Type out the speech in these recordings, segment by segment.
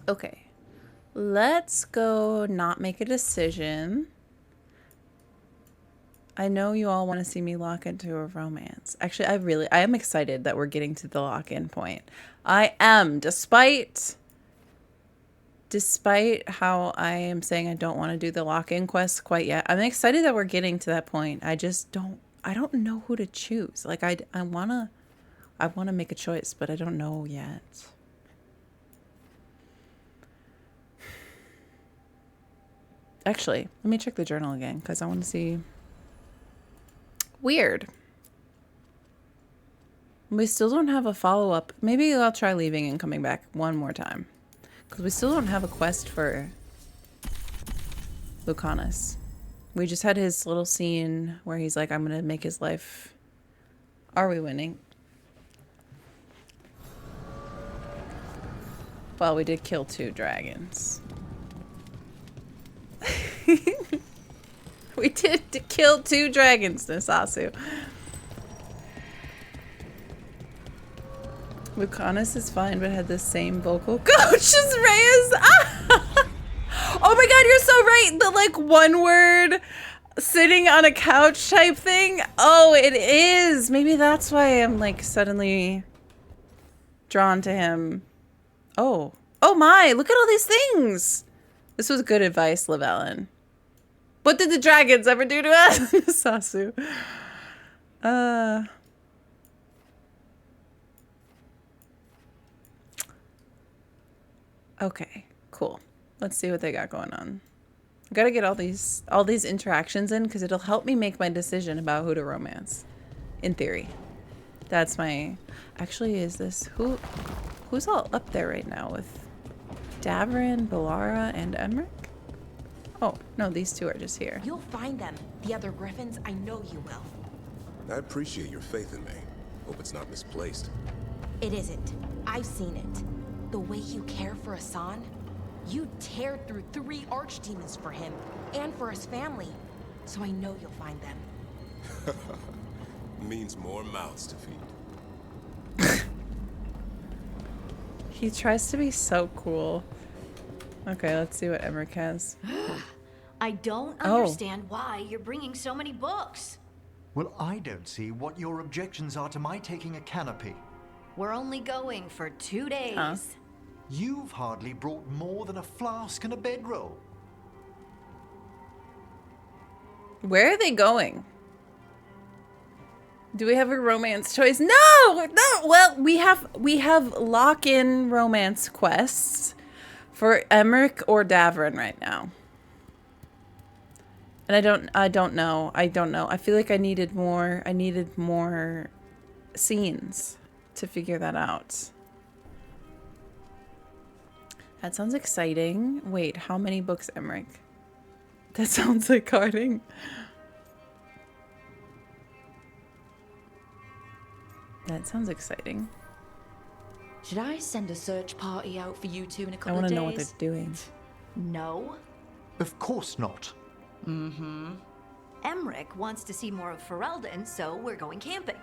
Okay. Let's go not make a decision. I know you all want to see me lock into a romance. Actually, I am excited that we're getting to the lock-in point. I am, despite how I am saying I don't want to do the lock-in quest quite yet. I'm excited that we're getting to that point. I don't know who to choose. Like I want to make a choice, but I don't know yet. Actually, let me check the journal again because I want to see. Weird. We still don't have a follow-up. Maybe I'll try leaving and coming back one more time. Because we still don't have a quest for Lucanis. We just had his little scene where he's like, I'm going to make his life... Are we winning? Well, we did kill 2 dragons. We did kill 2 dragons, Nasasu. Lucanis is fine, but had the same vocal coach as Reyes. Oh my god, you're so right. The like one word sitting on a couch type thing. Oh, it is. Maybe that's why I'm like suddenly drawn to him. Oh. Oh my, look at all these things. This was good advice, Llewellyn. What did the dragons ever do to us? Sasu. Okay, cool. Let's see what they got going on. I gotta get all these interactions in because it'll help me make my decision about who to romance. In theory. That's my... Actually, is this... Who's all up there right now with Davrin, Balara, and Emmerich? Oh, no, these 2 are just here. You'll find them. The other griffins, I know you will. I appreciate your faith in me. Hope it's not misplaced. It isn't. I've seen it. The way you care for Asan, you tear through 3 archdemons for him and for his family. So I know you'll find them. Means more mouths to feed. He tries to be so cool. Okay, let's see what Emmerich has. I don't understand why you're bringing so many books. Well, I don't see what your objections are to my taking a canopy. We're only going for 2 days. Huh? You've hardly brought more than a flask and a bedroll. Where are they going? Do we have a romance choice? No! No! Well, we have lock-in romance quests for Emmerich or Davrin right now. And I don't know. I feel like I needed more scenes to figure that out. That sounds exciting. Wait, how many books, Emmerich? That sounds like carding. That sounds exciting. Should I send a search party out for you 2 in a couple I of days? want to know what they're doing. No. Of course not. Mm-hmm. Emmerich wants to see more of Ferelden, so we're going camping.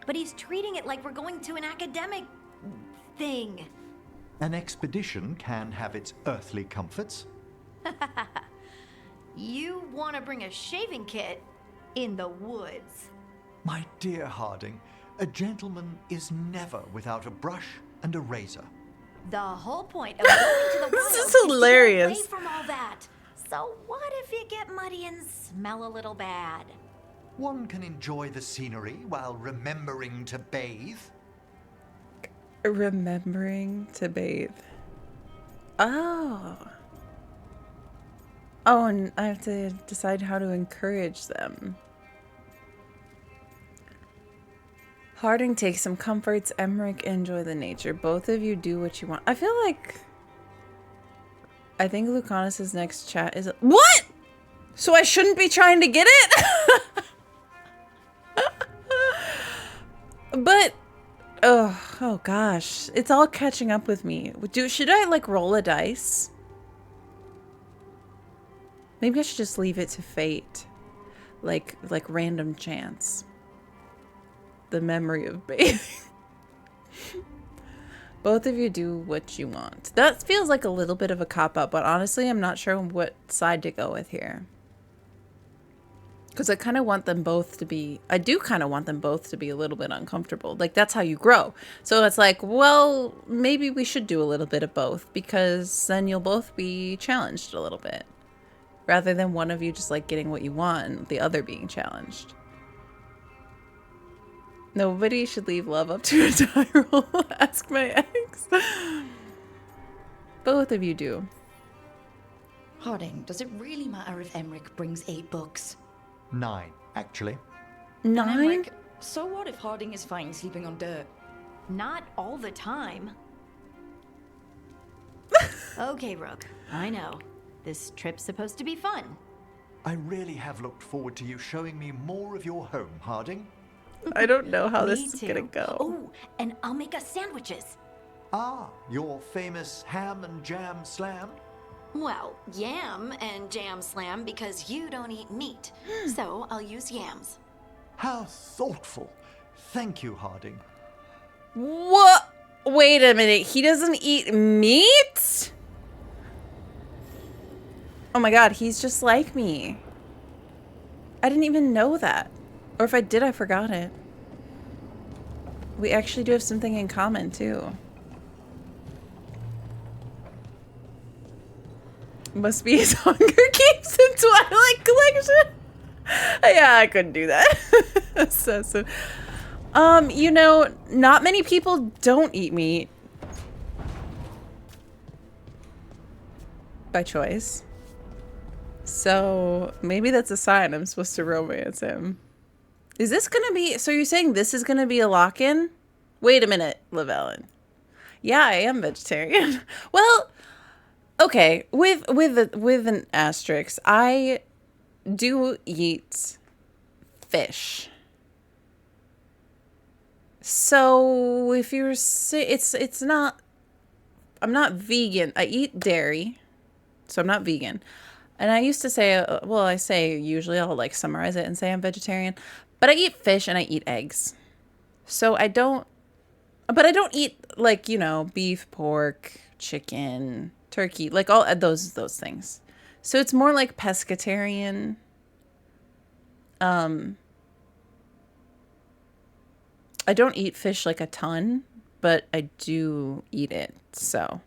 But he's treating it like we're going to an academic thing. An expedition can have its earthly comforts. You want to bring a shaving kit in the woods. My dear Harding, a gentleman is never without a brush and a razor. The whole point of going to the This wild is hilarious. to get away from all that. So what if you get muddy and smell a little bad? One can enjoy the scenery while remembering to bathe. Remembering to bathe. Oh. Oh, and I have to decide how to encourage them. Harding takes some comforts. Emmerich, enjoy the nature. Both of you do what you want. I feel like... I think Lucanis' next chat is... What?! So I shouldn't be trying to get it? But... Oh gosh. It's all catching up with me. Should I, like, roll a dice? Maybe I should just leave it to fate. Like random chance. The memory of bathing. Both of you do what you want. That feels like a little bit of a cop-out, but honestly, I'm not sure what side to go with here. Because I kind of want them both to be... I do kind of want them both to be a little bit uncomfortable. Like, that's how you grow. So it's like, well, maybe we should do a little bit of both. Because then you'll both be challenged a little bit. Rather than one of you just, like, getting what you want and the other being challenged. Nobody should leave love up to a die roll. Ask my ex. Both of you do. Harding, does it really matter if Emmerich brings 8 books? 9, actually. 9? Emmerich, so what if Harding is fine sleeping on dirt? Not all the time. Okay, Rook. I know. This trip's supposed to be fun. I really have looked forward to you showing me more of your home, Harding. I don't know how Me this is too. gonna go. Oh, and I'll make us sandwiches. Ah, your famous ham and jam slam? Well, yam and jam slam because you don't eat meat. So I'll use yams. How thoughtful. Thank you, Harding. What? Wait a minute. He doesn't eat meat? Oh my god, he's just like me. I didn't even know that. Or if I did, I forgot it. We actually do have something in common, too. Must be his Hunger Games and Twilight collection. Yeah, I couldn't do that. So, you know, not many people don't eat meat. By choice. So, maybe that's a sign I'm supposed to romance him. Is this gonna be... So you're saying this is gonna be a lock-in? Wait a minute, Llewellyn. Yeah, I am vegetarian. Well, okay. With an asterisk, I do eat fish. So if you're... It's not... I'm not vegan. I eat dairy. So I'm not vegan. And I used to say... well, I say usually I'll like summarize it and say I'm vegetarian. But I eat fish and I eat eggs. So I don't... But I don't eat, like, you know, beef, pork, chicken, turkey. Like, all those things. So it's more like pescatarian. I don't eat fish, like, a ton. But I do eat it, so...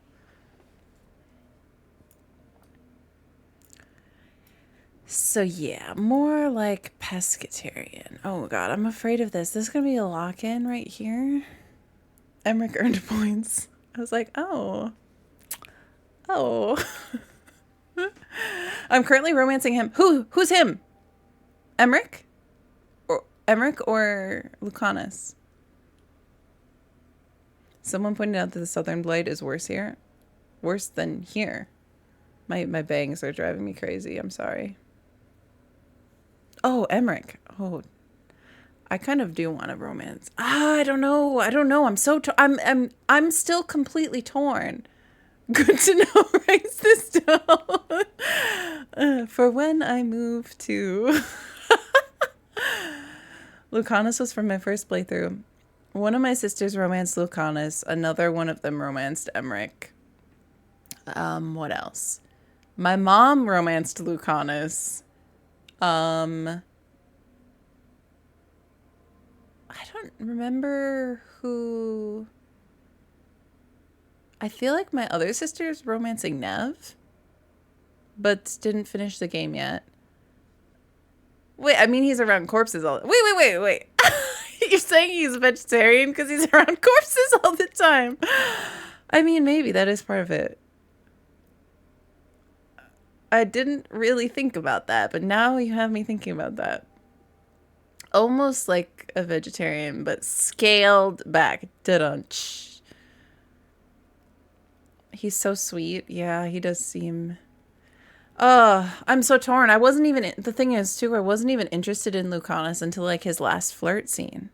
So yeah, more like pescatarian. Oh god, I'm afraid of this. This is gonna be a lock-in right here. Emmerich earned points. I was like, oh. I'm currently romancing him. Who's him? Emmerich? Or Lucanis? Someone pointed out that the Southern Blight is worse here. Worse than here. My bangs are driving me crazy. I'm sorry. Oh, Emmerich. Oh, I kind of do want a romance. I don't know. I'm so I'm still completely torn. Good to know. Write this down. For when I move to... Lucanis was from my first playthrough. One of my sisters romanced Lucanis. Another one of them romanced Emmerich. What else? My mom romanced Lucanis. I don't remember who... I feel like my other sister's romancing Nev, but didn't finish the game yet. Wait, I mean, he's around corpses all... Wait. You're saying he's a vegetarian because he's around corpses all the time. I mean, maybe that is part of it. I didn't really think about that, but now you have me thinking about that. Almost like a vegetarian, but scaled back. Da-dunch. He's so sweet. Yeah, he does seem... I'm so torn. I wasn't even... The thing is, too, I wasn't even interested in Lucanis until, like, his last flirt scene.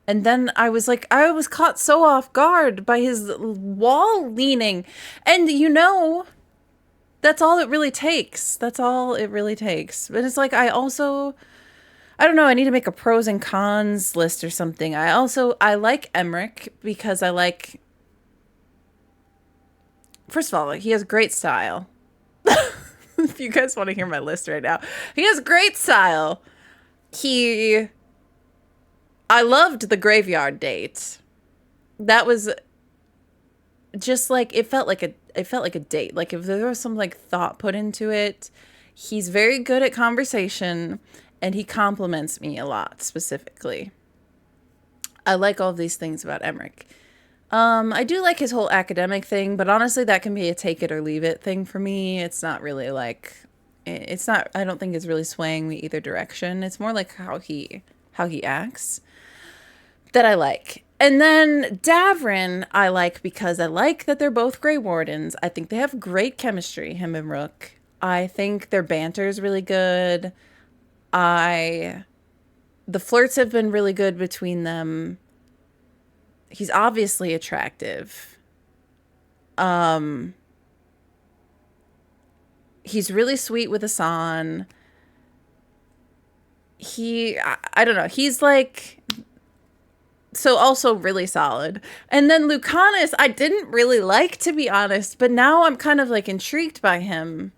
And then I was like, I was caught so off guard by his wall leaning. And, you know, that's all it really takes. That's all it really takes. But it's like, I I don't know, I need to make a pros and cons list or something. I like Emmerich because I like, first of all, he has great style. If you guys want to hear my list right now, he has great style. I loved the graveyard date. That was just like, it felt like a date. Like if there was some like thought put into it. He's very good at conversation and he compliments me a lot specifically. I like all of these things about Emmerich. I do like his whole academic thing, but honestly that can be a take it or leave it thing for me. It's not really like, I don't think it's really swaying me either direction. It's more like how he acts that I like. And then Davrin I like because I like that they're both Grey Wardens. I think they have great chemistry, him and Rook. I think their banter is really good. The flirts have been really good between them. He's obviously attractive. He's really sweet with Asan. I don't know. He's like, so also really solid. And then Lucanis, I didn't really like, to be honest, but now I'm kind of like intrigued by him.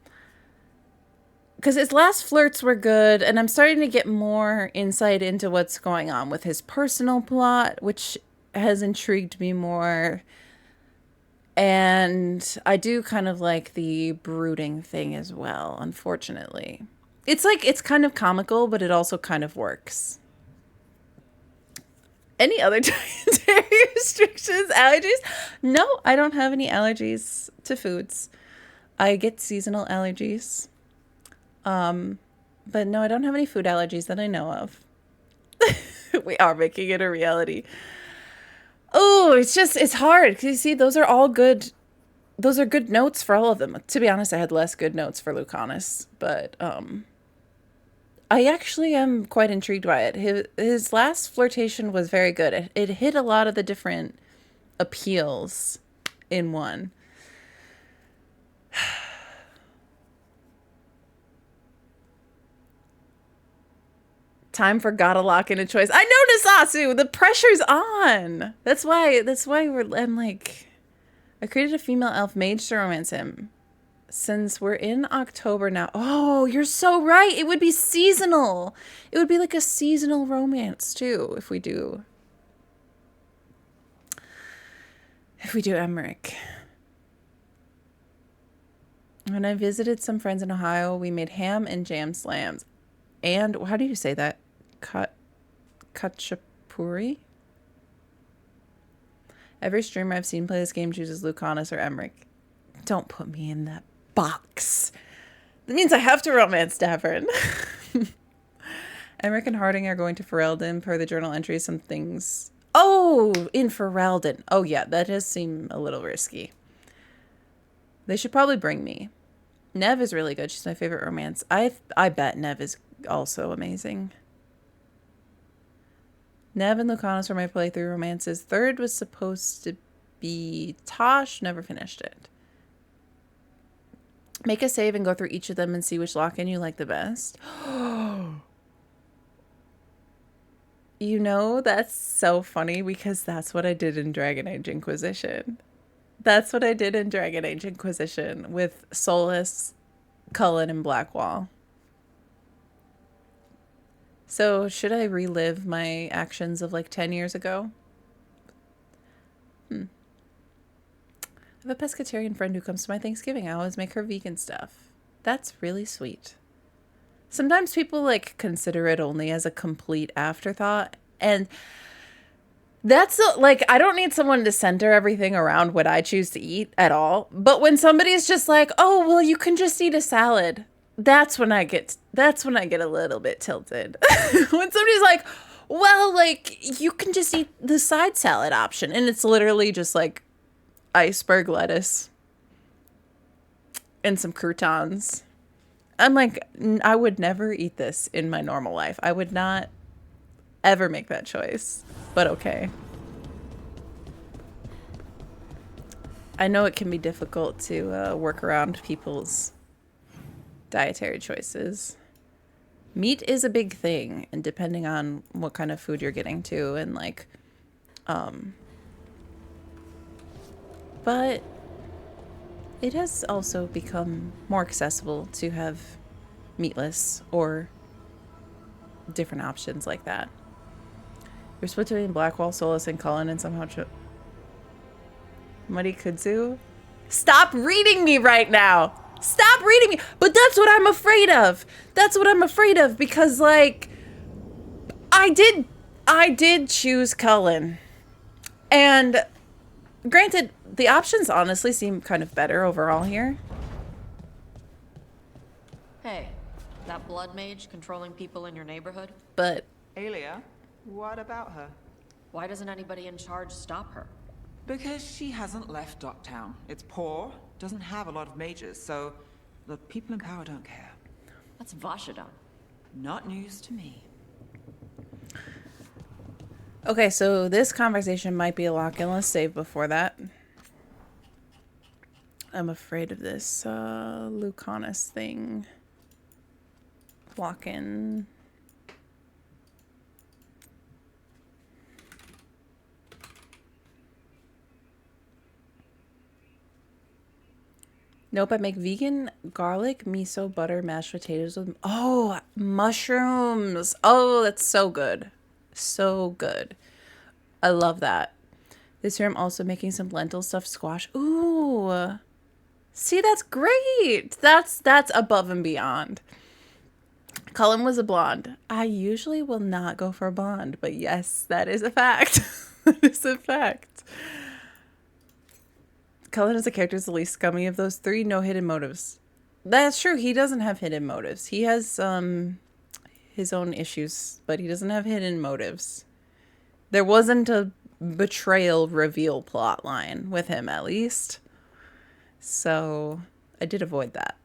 Because his last flirts were good, and I'm starting to get more insight into what's going on with his personal plot, which has intrigued me more. And I do kind of like the brooding thing as well, unfortunately. It's like, it's kind of comical, but it also kind of works. Any other dietary restrictions, allergies? No, I don't have any allergies to foods. I get seasonal allergies. But no, I don't have any food allergies that I know of. We are making it a reality. Oh, it's hard. Because you see, those are all good. Those are good notes for all of them. To be honest, I had less good notes for Lucanis. But, I actually am quite intrigued by it. His last flirtation was very good. It hit a lot of the different appeals in one. Time for gotta lock in a choice. I know, Nasasu, the pressure's on. That's why I'm like, I created a female elf mage to romance him. Since we're in October now. Oh, you're so right. It would be seasonal. It would be like a seasonal romance too if we do Emmerich. When I visited some friends in Ohio, we made ham and jam slams. And how do you say that? Kachapuri? Every streamer I've seen play this game chooses Lucanis or Emmerich. Don't put me in that box. That means I have to romance Davrin. Emmerich and Harding are going to Ferelden per the journal entries. Some things. Oh, in Ferelden. Oh yeah, that does seem a little risky. They should probably bring me. Nev is really good. She's my favorite romance. I bet Nev is also amazing. Nev and Lucanis were my playthrough romances. Third was supposed to be Tosh. Never finished it. Make a save and go through each of them and see which lock-in you like the best. You know, that's so funny because that's what I did in Dragon Age Inquisition. That's what I did in Dragon Age Inquisition with Solus, Cullen, and Blackwall. So, should I relive my actions of like 10 years ago? I have a pescatarian friend who comes to my Thanksgiving. I always make her vegan stuff. That's really sweet. Sometimes people like consider it only as a complete afterthought. And that's like, I don't need someone to center everything around what I choose to eat at all. But when somebody's just like, oh, well, you can just eat a salad. That's when I get a little bit tilted. When somebody's like, well, like, you can just eat the side salad option. And it's literally just like iceberg lettuce and some croutons. I'm like, I would never eat this in my normal life. I would not ever make that choice. But okay. I know it can be difficult to work around people's dietary choices. Meat is a big thing, and depending on what kind of food you're getting to, and like, but it has also become more accessible to have meatless or different options like that. You're split between Blackwall, Solus, and Cullen, and somehow Muddy Kudzu? Stop reading me right now! Stop reading me! But that's what I'm afraid of! That's what I'm afraid of, because, like, I did choose Cullen. And granted, the options honestly seem kind of better overall here. Hey, that blood mage controlling people in your neighborhood? But Alia, what about her? Why doesn't anybody in charge stop her? Because she hasn't left Docktown. It's poor, doesn't have a lot of mages, so the people in power don't care. That's Vashadon. Not news to me. okay, so this conversation might be a lock-in. Let's save before that. I'm afraid of this Lucanis thing. Lock-in. Nope, I make vegan garlic, miso, butter, mashed potatoes with... Oh, mushrooms. Oh, that's so good. So good. I love that. This year I'm also making some lentil stuffed squash. Ooh. See, that's great. That's above and beyond. Cullen was a blonde. I usually will not go for a blonde, but yes, that is a fact. That is a fact. Cullen as a character is the least scummy of those three. No hidden motives. That's true. He doesn't have hidden motives. He has his own issues, but he doesn't have hidden motives. There wasn't a betrayal reveal plot line with him, at least. So I did avoid that.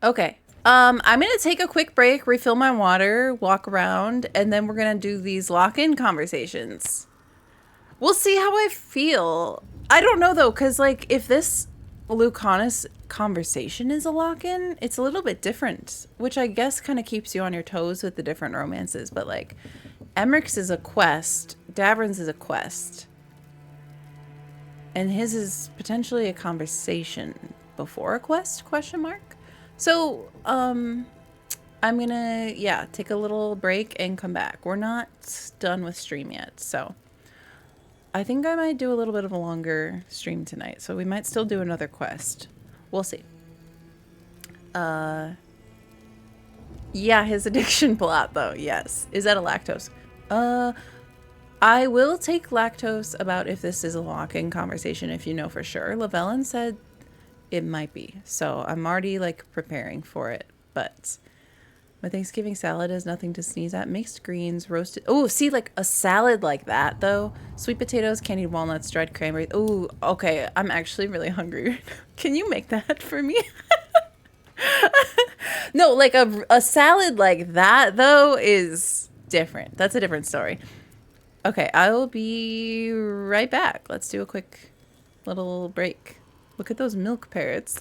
Okay. I'm going to take a quick break, refill my water, walk around, and then we're going to do these lock-in conversations. We'll see how I feel. I don't know, though, because, like, if this Lucanis conversation is a lock-in, it's a little bit different, which I guess kind of keeps you on your toes with the different romances. But, like, Emmerich's is a quest. Davern's is a quest. And his is potentially a conversation before a quest, question mark? So, I'm gonna, yeah, take a little break and come back. We're not done with stream yet, so... I think I might do a little bit of a longer stream tonight, so we might still do another quest. We'll see. Yeah, his addiction plot, though, yes. Is that a lactose? I will take lactose about if this is a lock-in conversation, if you know for sure. Lavellin said it might be, so I'm already, like, preparing for it, but... My Thanksgiving salad is nothing to sneeze at. Mixed greens, roasted... Oh, see, like, a salad like that, though. Sweet potatoes, candied walnuts, dried cranberries. Oh, okay. I'm actually really hungry. Can you make that for me? No, like, a salad like that, though, is different. That's a different story. Okay, I will be right back. Let's do a quick little break. Look at those milk parrots.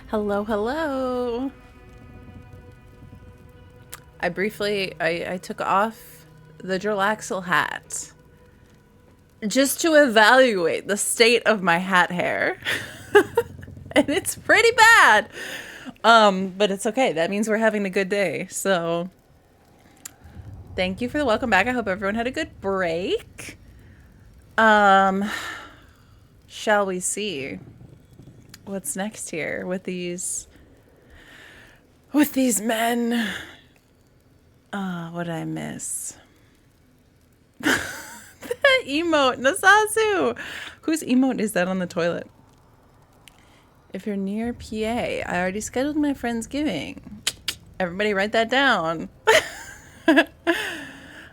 Hello, hello. I took off the Dralaxel hat just to evaluate the state of my hat hair. And it's pretty bad. But it's okay. That means we're having a good day. So thank you for the welcome back. I hope everyone had a good break. Shall we see what's next here with these men? What did I miss? The emote, Nasasu. Whose emote is that on the toilet? If you're near PA, I already scheduled my Friendsgiving. Everybody write that down.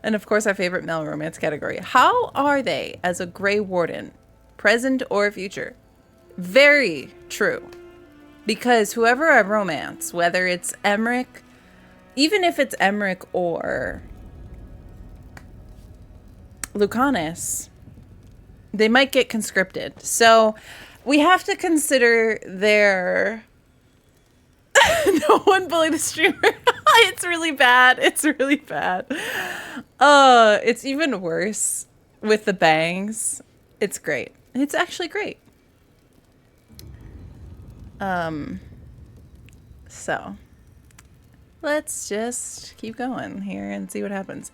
And of course, our favorite male romance category. How are they as a Grey Warden? Present or future? Very true. Because whoever I romance, whether it's Emmerich, even if it's Emmerich or Lucanis, they might get conscripted. So we have to consider their... No one bully the streamer. It's really bad. It's really bad. It's even worse with the bangs. It's great. It's actually great. So let's just keep going here and see what happens.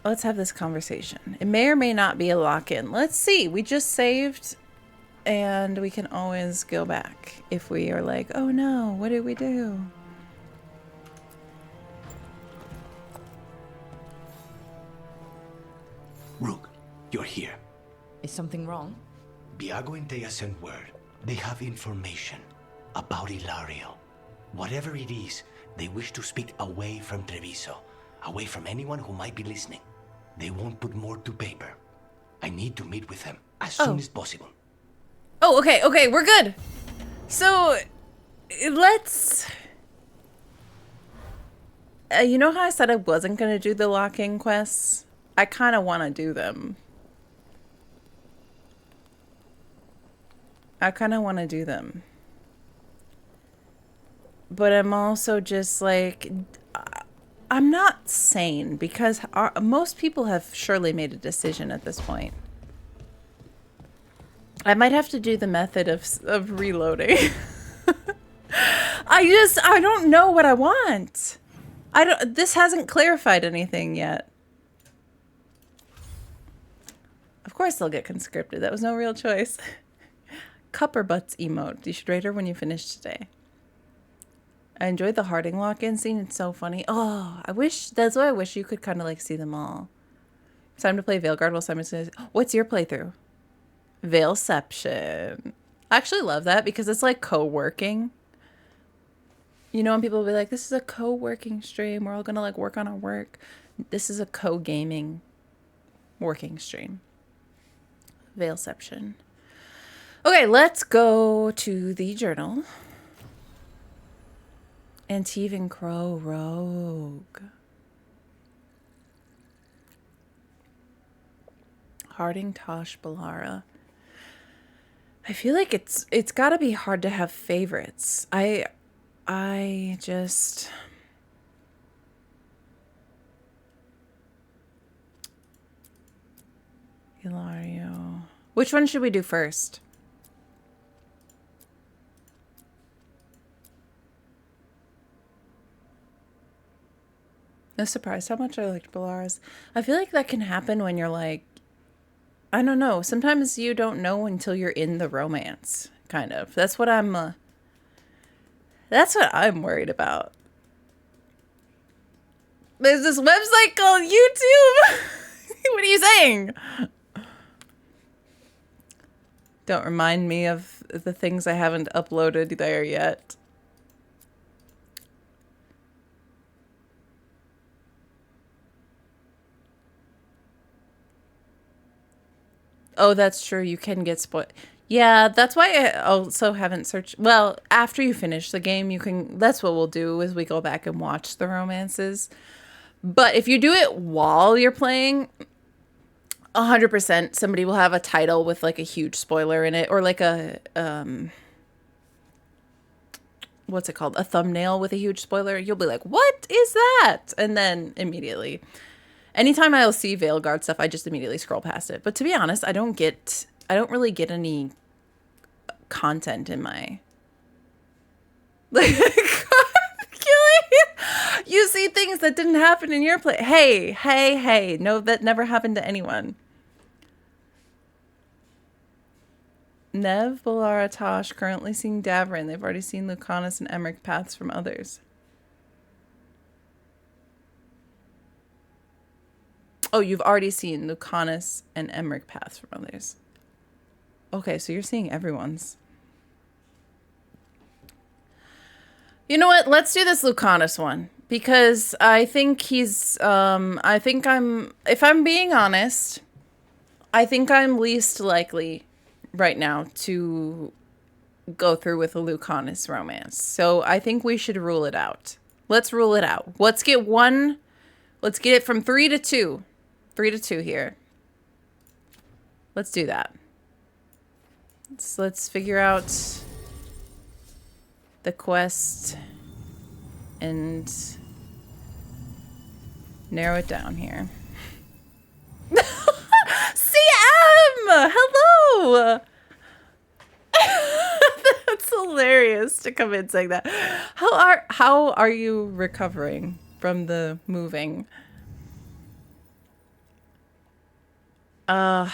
Let's have this conversation. It may or may not be a lock-in. Let's see. We just saved, and we can always go back if we are like, oh no, what did we do? Rook, you're here. Is something wrong? Bioware and DAII sent word. They have information about Ilario. Whatever it is, they wish to speak away from Treviso, away from anyone who might be listening. They won't put more to paper. I need to meet with them as soon as possible. Oh, okay, okay, we're good. So, let's... you know how I said I wasn't going to do the lock-in quests? I kind of want to do them. I kind of want to do them. But I'm also just like... I'm not sane because most people have surely made a decision at this point. I might have to do the method of reloading. I don't know what I want. This hasn't clarified anything yet. Of course they'll get conscripted. That was no real choice. Cupper Butts emote. You should rate her when you finish today. I enjoyed the Harding lock-in scene. It's so funny. Oh, that's why I wish you could kind of like see them all. It's time to play Veilguard while Simon says, what's your playthrough? Veilception. I actually love that because it's like co-working. You know, when people will be like, this is a co-working stream. We're all going to like work on our work. This is a co-gaming working stream. Veilception. Okay, let's go to the journal. Antivan Crow Rogue. Harding Tosh Balara. I feel like it's got to be hard to have favorites. I just... Ilario. Which one should we do first? No surprise how much I liked Balara's. I feel like that can happen when you're like, I don't know. Sometimes you don't know until you're in the romance, kind of. That's what I'm worried about. There's this website called YouTube. What are you saying? Don't remind me of the things I haven't uploaded there yet. Oh, that's true. You can get spoiled. Yeah, that's why I also haven't searched. Well, after you finish the game, you can. That's what we'll do is we go back and watch the romances. But if you do it while you're playing, 100% somebody will have a title with like a huge spoiler in it, or like a what's it called? A thumbnail with a huge spoiler. You'll be like, "What is that?" And then immediately. Anytime I'll see Veilguard stuff, I just immediately scroll past it. But to be honest, I don't really get any content in my... You see things that didn't happen in your play. Hey. No, that never happened to anyone. Nev, Balara, Tosh, currently seeing Davrin. They've already seen Lucanis and Emmerich paths from others. Oh, you've already seen Lucanis and Emmerich paths from others. Okay, so you're seeing everyone's. You know what? Let's do this Lucanis one. Because I think he's, if I'm being honest, I think I'm least likely right now to go through with a Lucanis romance. So I think we should rule it out. Let's rule it out. Let's get it from 3 to 2. 3 to 2 here. Let's do that. Let's figure out the quest and narrow it down here. CM! Hello! That's hilarious to come in saying that. How are you recovering from the moving? I've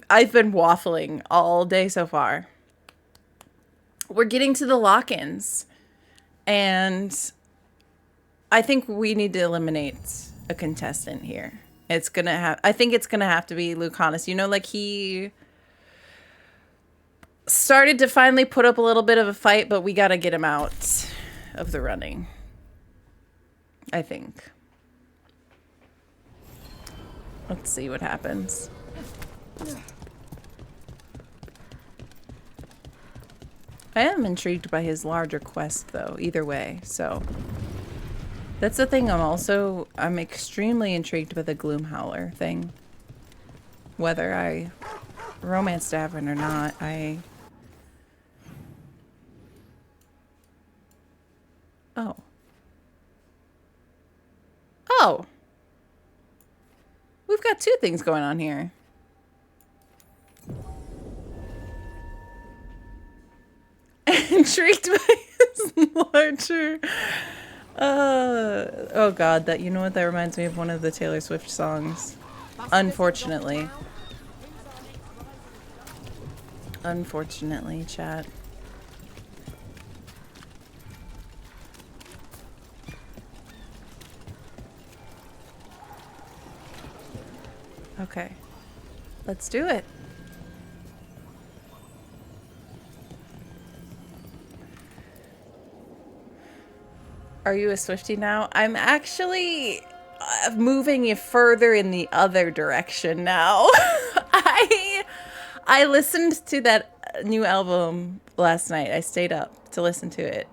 been waffling all day so far. We're getting to the lock-ins, and I think we need to eliminate a contestant here. I think it's gonna have to be Lucanis. You know, like he started to finally put up a little bit of a fight, but we gotta get him out of the running, I think. Let's see what happens. I am intrigued by his larger quest, though, either way, so. That's the thing, I'm extremely intrigued by the Gloom Howler thing. Whether I romance Davin or not, Oh. Oh! We've got two things going on here. Intrigued by his larger... oh god, you know what, that reminds me of one of the Taylor Swift songs. Unfortunately. Unfortunately, chat. Okay. Let's do it. Are you a Swiftie now? I'm actually moving further in the other direction now. I listened to that new album last night. I stayed up to listen to it.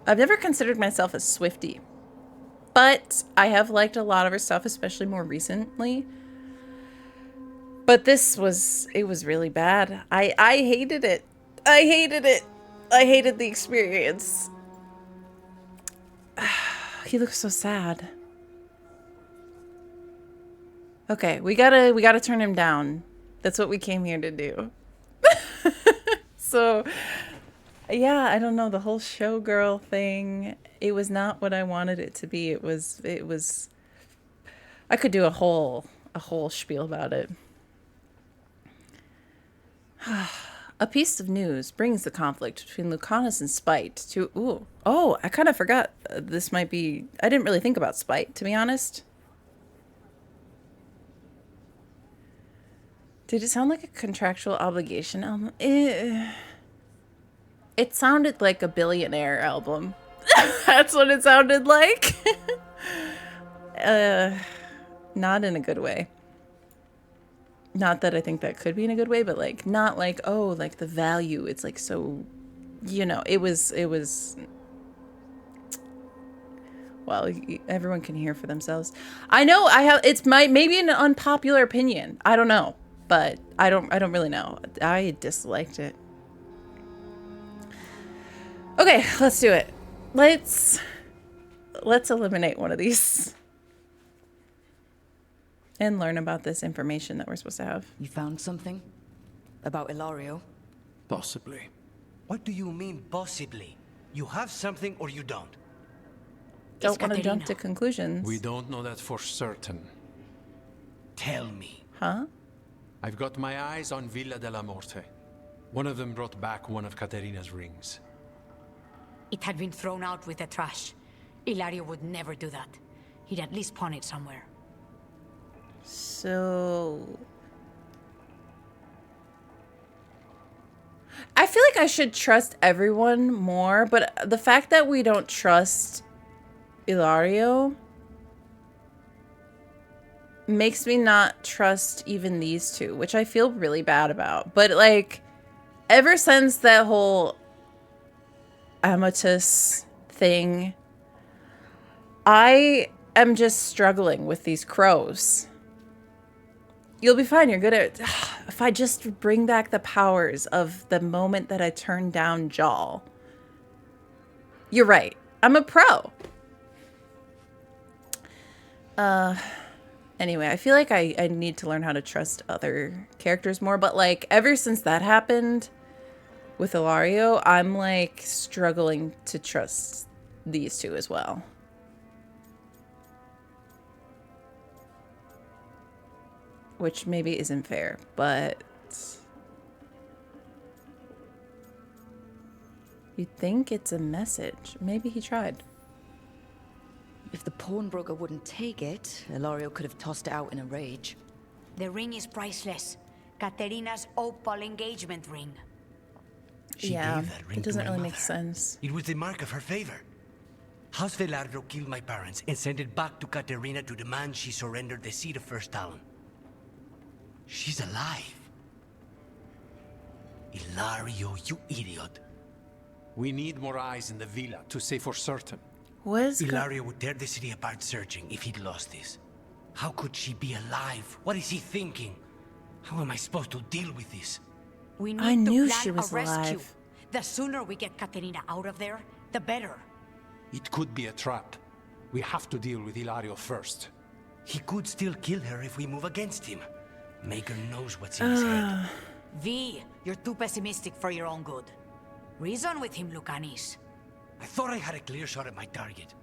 I've never considered myself a Swiftie, but I have liked a lot of her stuff, especially more recently. But it was really bad. I hated it. I hated it. I hated the experience. He looks so sad. Okay, we gotta turn him down. That's what we came here to do. So, yeah, I don't know, the whole showgirl thing, it was not what I wanted it to be. It was I could do a whole spiel about it. A piece of news brings the conflict between Lucanis and Spite to... Ooh. Oh, I kind of forgot. This might be... I didn't really think about Spite, to be honest. Did it sound like a contractual obligation album? It sounded like a billionaire album. That's what it sounded like. Not in a good way. Not that I think that could be in a good way, but like, not like, oh, like the value. It's like, so, you know, it was, well, everyone can hear for themselves. I know it's maybe an unpopular opinion. I don't know, but I don't really know. I disliked it. Okay, let's do it. Let's eliminate one of these. And learn about this information that we're supposed to have. You found something? About Ilario? Possibly. What do you mean, possibly? You have something or you don't? Don't want to jump to conclusions. We don't know that for certain. Tell me. Huh? I've got my eyes on Villa della Morte. One of them brought back one of Caterina's rings. It had been thrown out with the trash. Ilario would never do that. He'd at least pawn it somewhere. So... I feel like I should trust everyone more, but the fact that we don't trust Ilario makes me not trust even these two, which I feel really bad about. But like, ever since that whole Amatus thing, I am just struggling with these crows. You'll be fine, you're good at it. If I just bring back the powers of the moment that I turned down Jal. You're right. I'm a pro. Anyway, I feel like I need to learn how to trust other characters more, but like ever since that happened with Ilario, I'm like struggling to trust these two as well. Which maybe isn't fair, but you'd think it's a message. Maybe he tried. If the pawnbroker wouldn't take it, Ilario could have tossed it out in a rage. The ring is priceless. Katerina's opal engagement ring. She Yeah, gave that ring it doesn't to my really make mother. sense. It was the mark of her favor. House Veilguard killed my parents and sent it back to Katerina to demand she surrender the seat of First Town. She's alive. Ilario, you idiot. We need more eyes in the villa to say for certain. What is Ilario would tear the city apart searching if he'd lost this. How could she be alive? What is he thinking? How am I supposed to deal with this? We need I to knew plan she was a rescue. alive. The sooner we get Katerina out of there, the better. It could be a trap. We have to deal with Ilario first. He could still kill her if we move against him. Maker knows what's in his head. V, you're too pessimistic for your own good. Reason with him, Lucanis. I thought I had a clear shot at my target.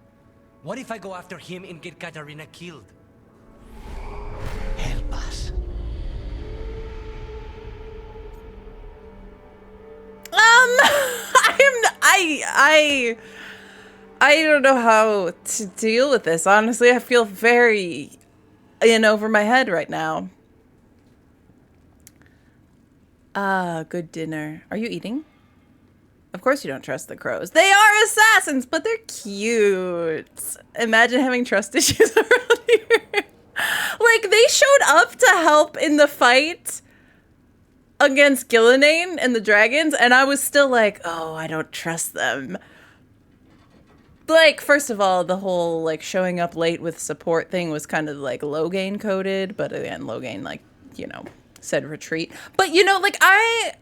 What if I go after him and get Katerina killed? Help us. I don't know how to deal with this. Honestly, I feel very in over my head right now. Good dinner. Are you eating? Of course you don't trust the crows. They are assassins, but they're cute. Imagine having trust issues around here. Like, they showed up to help in the fight against Gillenane and the dragons, and I was still like, oh, I don't trust them. Like, first of all, the whole, like, showing up late with support thing was kind of, like, Logain coded, but again, Logain, like, you know, said retreat. But, you know, like, I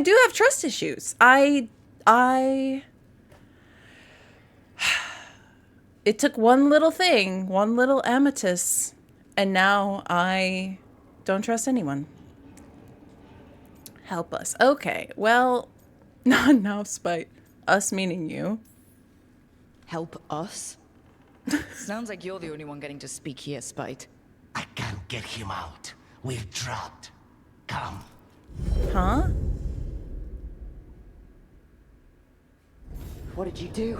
do have trust issues. It took one little thing, one little amethyst, and now I don't trust anyone. Help us. Okay, well, not enough spite. Us meaning you. Help us? Sounds like you're the only one getting to speak here, Spite. I can't get him out. We're trapped. Come. Huh? What did you do?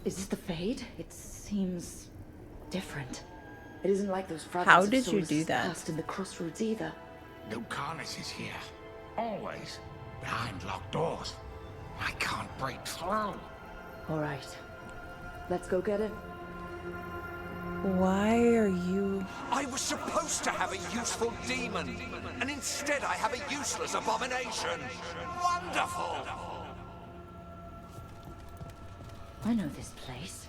Is this the Fade? It seems different. It isn't like those fragments How of did you Solus' do that? past in the crossroads either. Lucanis is here. Always. Behind locked doors. I can't break through. All right. Let's go get it. Why are you... I was supposed to have a useful demon, and instead I have a useless abomination. Wonderful! I know this place.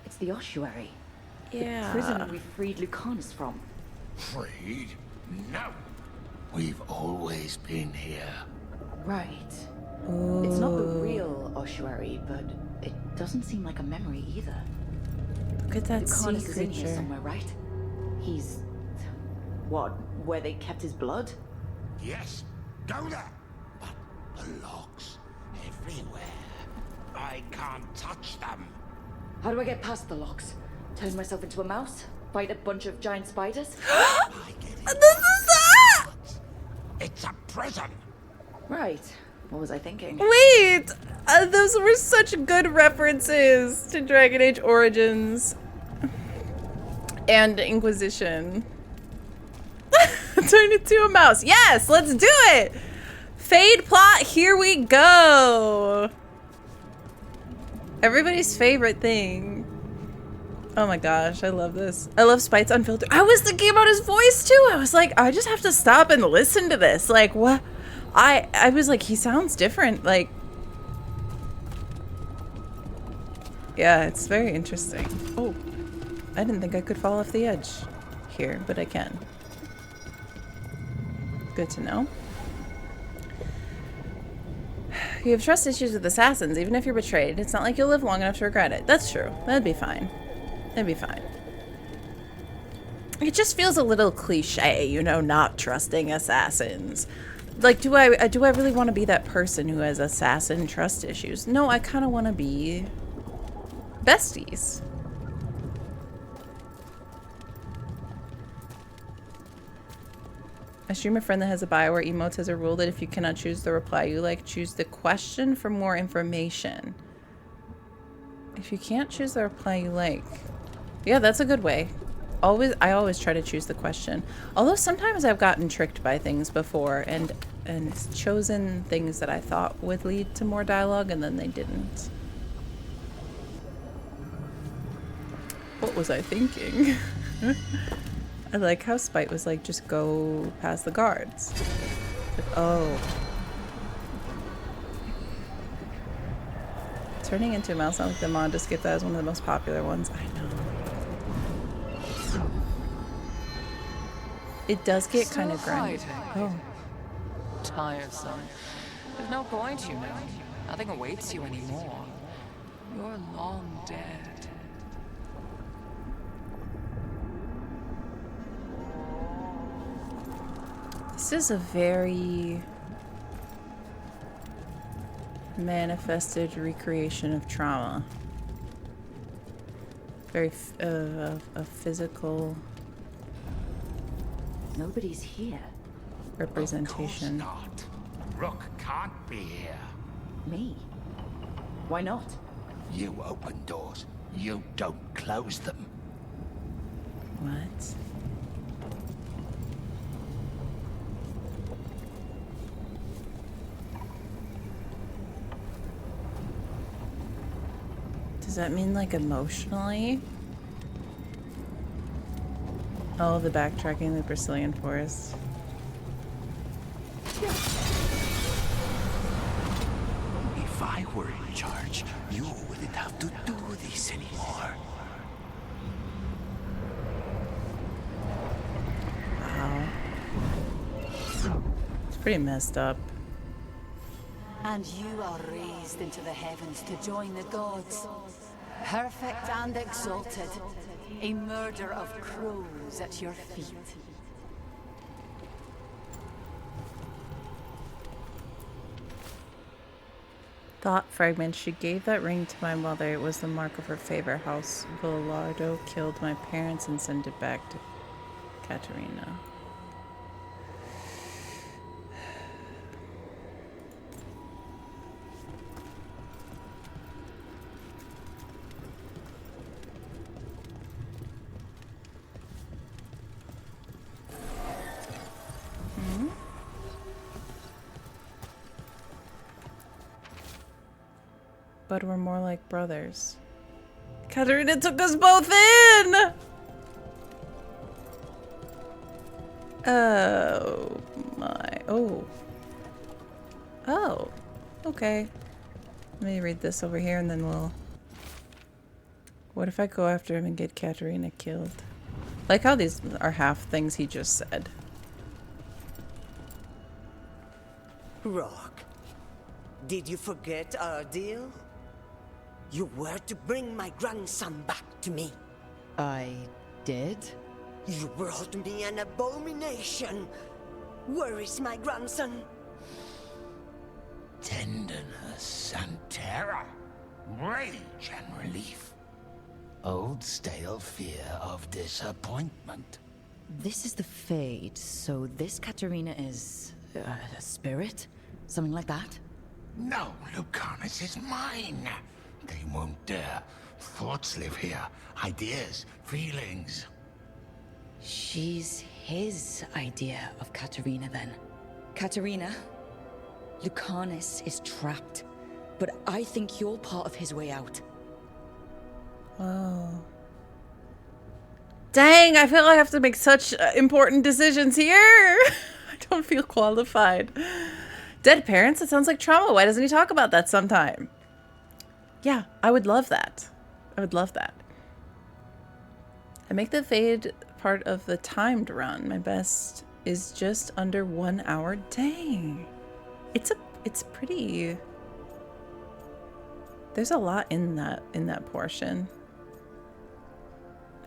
It's the ossuary. Yeah. The prison we freed Lucanis from. Freed? No. We've always been here. Right. It's not the real ossuary, but it doesn't seem like a memory either. Look at that sea Lucanis is in here creature. somewhere, right? He's... what? Where they kept his blood? Yes. Go there. But the locks everywhere. I can't touch them. How do I get past the locks? Turn myself into a mouse? Fight a bunch of giant spiders? This is that! It's a prison. Right. What was I thinking? Wait! Those were such good references to Dragon Age Origins and Inquisition. Turn into a mouse. Yes, let's do it! Fade plot, here we go! Everybody's favorite thing. Oh my gosh, I love this. I love Spite's Unfiltered. I was thinking about his voice too. I was like, I just have to stop and listen to this. Like, what? I was like, he sounds different. Like, yeah, it's very interesting. Oh, I didn't think I could fall off the edge here, but I can. Good to know. You have trust issues with assassins, even if you're betrayed. It's not like you'll live long enough to regret it. That's true. That'd be fine. That'd be fine. It just feels a little cliche, you know, not trusting assassins. Like, do I really want to be that person who has assassin trust issues? No, I kind of want to be besties. I stream a friend that has a Bioware emotes has a rule that if you cannot choose the reply you like, choose the question for more information. If you can't choose the reply you like. Yeah, that's a good way. I always try to choose the question. Although sometimes I've gotten tricked by things before and chosen things that I thought would lead to more dialogue and then they didn't. What was I thinking? I like how Spite was like, just go past the guards. Like, oh. Turning into a mouse sounds like the mod to skip that is one of the most popular ones. I know. It does get kind of grindy. Oh. Tiresome. There's no point, you know. Nothing awaits you anymore. You're long dead. This is a very manifested recreation of trauma. Very a physical Nobody's here. representation. Of course not. Rook can't be here. Me? Why not? You open doors. You don't close them. What? Does that mean like emotionally? Oh, the backtracking the Brazilian forest. If I were in charge, you wouldn't have to do this anymore. Wow. It's pretty messed up. And you are raised into the heavens to join the gods. Perfect and exalted. A murder of crows at your feet. Thought fragment. She gave that ring to my mother. It was the mark of her favor house. Veilguard killed my parents and sent it back to Katerina. But we're more like brothers. Katerina took us both in! Oh my. Oh. Oh. Okay. Let me read this over here and then we'll... What if I go after him and get Katerina killed? Like how these are half things he just said. Rock, did you forget our deal? You were to bring my grandson back to me. I did? You brought me an abomination. Where is my grandson? Tenderness and terror. Rage and relief. Old stale fear of disappointment. This is the Fade, so this Katerina is... a spirit? Something like that? No, Lucanis is mine. They won't dare. Thoughts live here. Ideas, feelings. She's his idea of Katerina then. Katerina, Lucanis is trapped, but I think you're part of his way out. Oh. Dang, I feel like I have to make such important decisions here. I don't feel qualified. Dead parents? It sounds like trauma. Why doesn't he talk about that sometime? Yeah, I would love that. I would love that. I make the Fade part of the timed run. My best is just under 1 hour. Dang. It's pretty... There's a lot in that portion.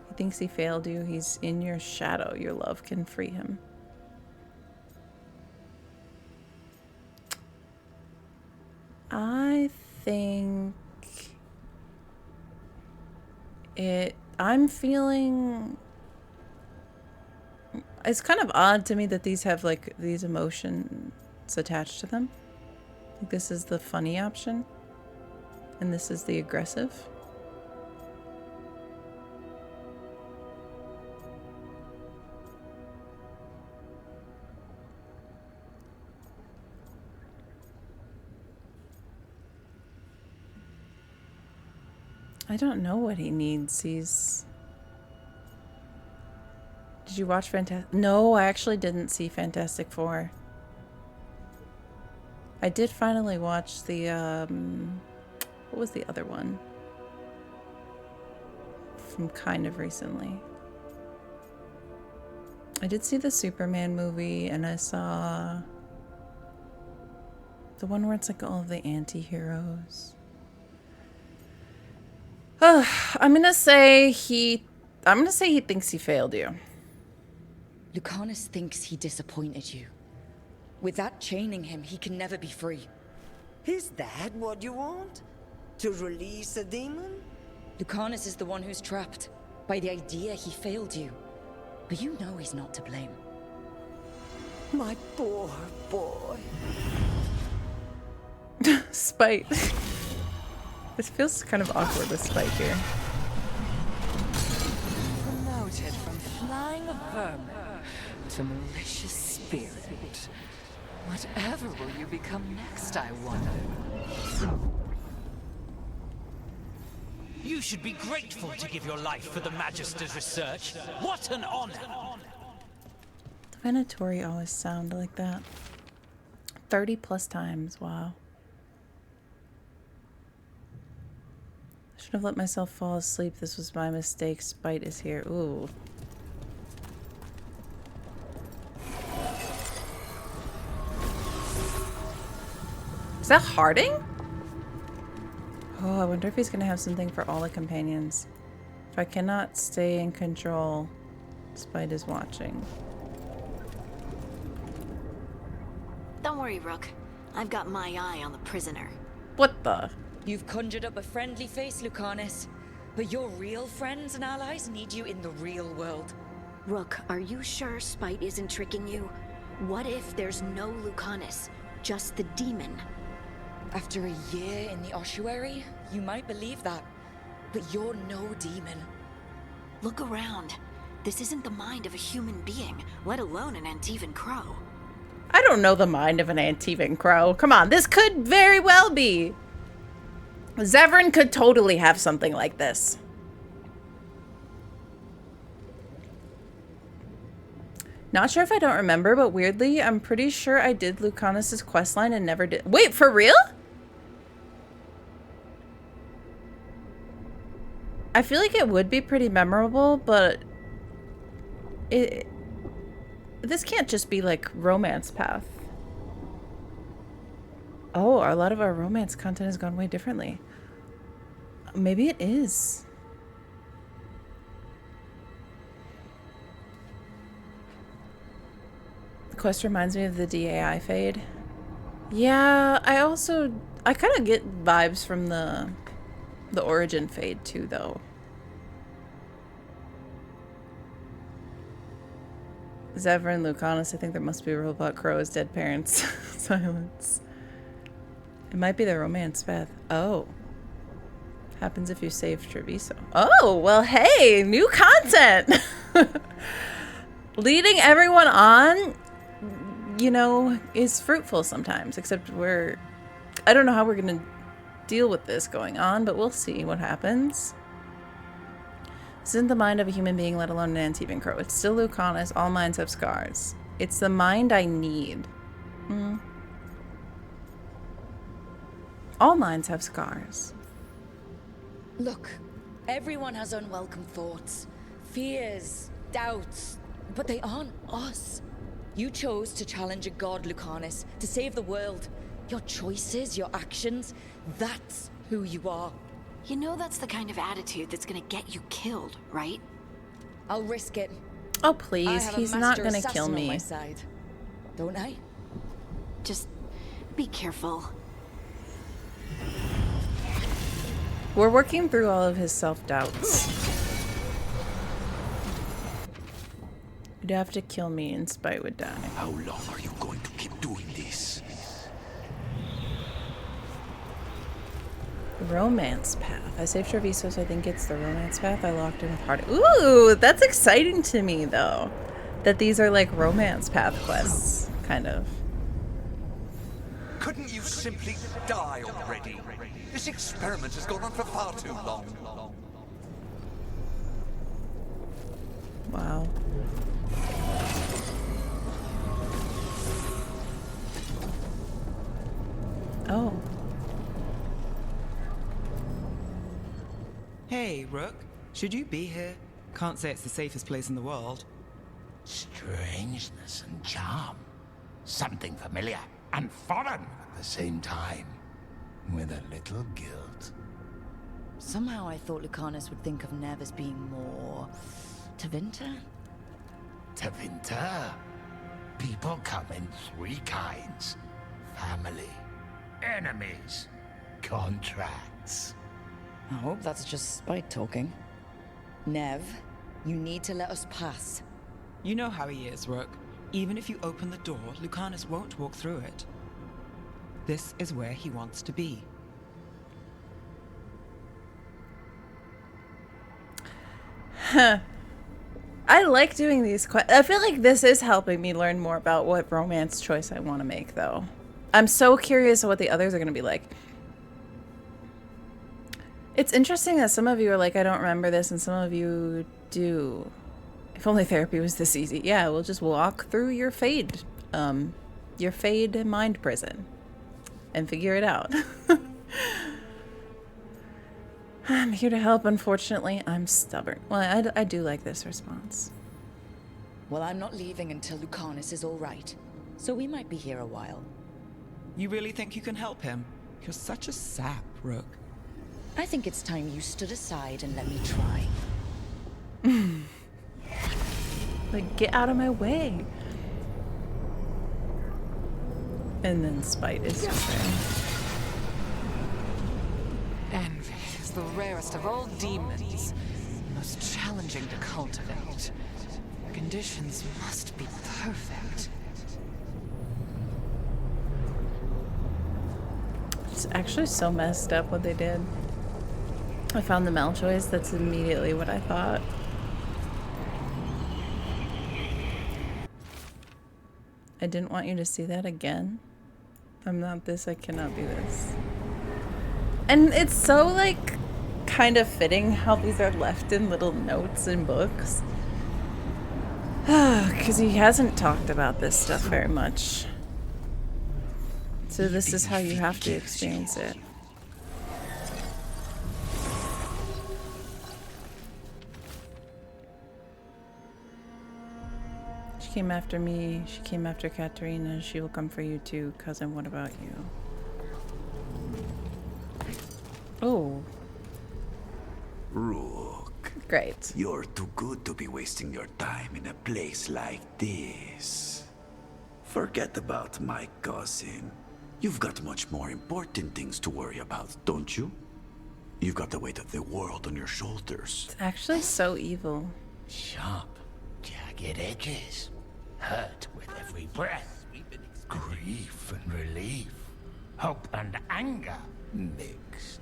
He thinks he failed you. He's in your shadow. Your love can free him. think I'm feeling, it's kind of odd to me that these have like these emotions attached to them. Like this is the funny option and this is the aggressive. I don't know what he needs. He's... Did you watch Fantastic? No, I actually didn't see Fantastic Four. I did finally watch the, what was the other one? From kind of recently. I did see the Superman movie, and I saw the one where it's like all of the anti-heroes. I'm gonna say he thinks he failed you. Lucanis thinks he disappointed you. With that chaining him, he can never be free. Is that what you want? To release a demon? Lucanis is the one who's trapped by the idea he failed you. But you know he's not to blame. My poor boy. Spite. This feels kind of awkward with Spite here. Promoted from flying vermin to malicious spirit. Whatever will you become next, I wonder? You should be grateful to give your life for the Magister's research. What an honor! The Venatori always sound like that. 30+ times, wow. I should have let myself fall asleep. This was my mistake. Spite is here. Ooh. Is that Harding? Oh, I wonder if he's gonna have something for all the companions. If I cannot stay in control, Spite is watching. Don't worry, Rook. I've got my eye on the prisoner. What the? You've conjured up a friendly face, Lucanis. But your real friends and allies need you in the real world. Rook, are you sure Spite isn't tricking you? What if there's no Lucanis, just the demon? After a year in the ossuary, you might believe that. But you're no demon. Look around. This isn't the mind of a human being, let alone an Antivan Crow. I don't know the mind of an Antivan Crow. Come on, this could very well be. Zevran could totally have something like this. Not sure if I don't remember, but weirdly, I'm pretty sure I did Lucanis' questline and never did. Wait, for real? I feel like it would be pretty memorable, but this can't just be like romance path. Oh, a lot of our romance content has gone way differently. Maybe it is. The quest reminds me of the DAI fade. Yeah, I kind of get vibes from the origin fade too, though. Zevran, Lucanis, I think there must be a robot Crow's dead parents. Silence. It might be the romance path. Oh. Happens if you save Treviso. Oh, well, hey, new content. Leading everyone on, you know, is fruitful sometimes, except I don't know how we're going to deal with this going on, but we'll see what happens. This isn't the mind of a human being, let alone an Antivan Crow. It's still Lucanis. All minds have scars. It's the mind I need. All minds have scars. Look, everyone has unwelcome thoughts, fears, doubts, but they aren't us. You chose to challenge a god, Lucanis, to save the world. Your choices, your actions, that's who you are. You know that's the kind of attitude that's gonna get you killed, right? I'll risk it. Oh, please, he's not gonna kill me. On my side, don't I? Just be careful. We're working through all of his self-doubts. You'd have to kill me and Spite would die. How long are you going to keep doing this? Romance path. I saved Treviso, so I think it's the romance path. I locked in with heart. Ooh, that's exciting to me, though. That these are like romance path quests, kind of. Couldn't you simply die already? This experiment has gone on for far too long. Wow. Oh. Hey, Rook. Should you be here? Can't say it's the safest place in the world. Strangeness and charm. Something familiar and foreign at the same time. With a little guilt. Somehow I thought Lucanis would think of Nev as being more... Tevinter? Tevinter? People come in three kinds. Family, enemies, contracts. I hope that's just Spite talking. Nev, you need to let us pass. You know how he is, Rook. Even if you open the door, Lucanis won't walk through it. This is where he wants to be. Huh. I like doing these quests. I feel like this is helping me learn more about what romance choice I want to make, though. I'm so curious what the others are going to be like. It's interesting that some of you are like, I don't remember this, and some of you do. If only therapy was this easy. Yeah, we'll just walk through your fade mind prison and figure it out. I'm here to help. Unfortunately, I'm stubborn. Well, I do like this response. Well, I'm not leaving until Lucanis is all right. So we might be here a while. You really think you can help him? You're such a sap, Rook. I think it's time you stood aside and let me try. Like, get out of my way. And then Spite is just there. Envy is the rarest of all demons, most challenging to cultivate. Conditions must be perfect. It's actually so messed up what they did. I found the Malchoice. That's immediately what I thought. I didn't want you to see that again. I'm not this. I cannot be this. And it's so, like, kind of fitting how these are left in little notes in books. Because he hasn't talked about this stuff very much. So this is how you have to experience it. She came after me. She came after Katerina. She will come for you too, cousin. What about you? Oh. Rook. Great. You're too good to be wasting your time in a place like this. Forget about my cousin. You've got much more important things to worry about, don't you? You've got the weight of the world on your shoulders. It's actually so evil. Sharp, jagged edges. Hurt with every breath. Grief and relief. Hope and anger mixed.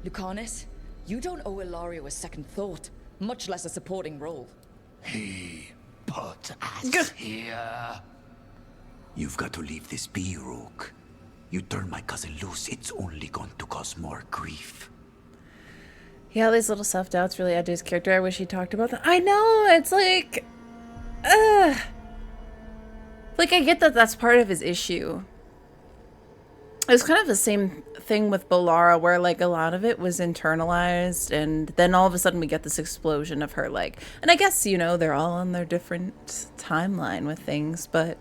Lucanis, you don't owe Ilario a second thought, much less a supporting role. He put us here. You've got to leave this be, Rook. You turn my cousin loose, it's only going to cause more grief. Yeah, these little self-doubts really add to his character. I wish he talked about that. I know, it's like... Like, I get that that's part of his issue. It's kind of the same thing with Balara, where, like, a lot of it was internalized, and then all of a sudden we get this explosion of her, like... And I guess, you know, they're all on their different timeline with things, but...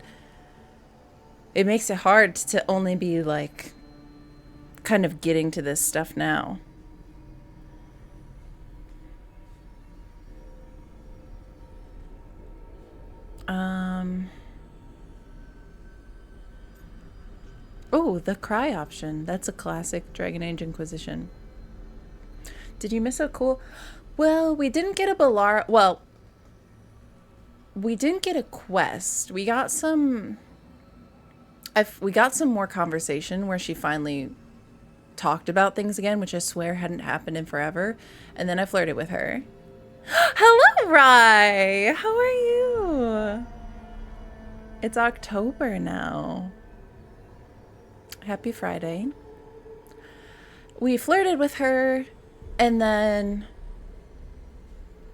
It makes it hard to only be, like, kind of getting to this stuff now. Oh, the cry option. That's a classic Dragon Age Inquisition. Did you miss a cool... Well, we didn't get a Balara... Well, we didn't get a quest. We got some... we got some more conversation where she finally talked about things again, which I swear hadn't happened in forever. And then I flirted with her. Hello, Rye! How are you? It's October now. Happy Friday. We flirted with her, and then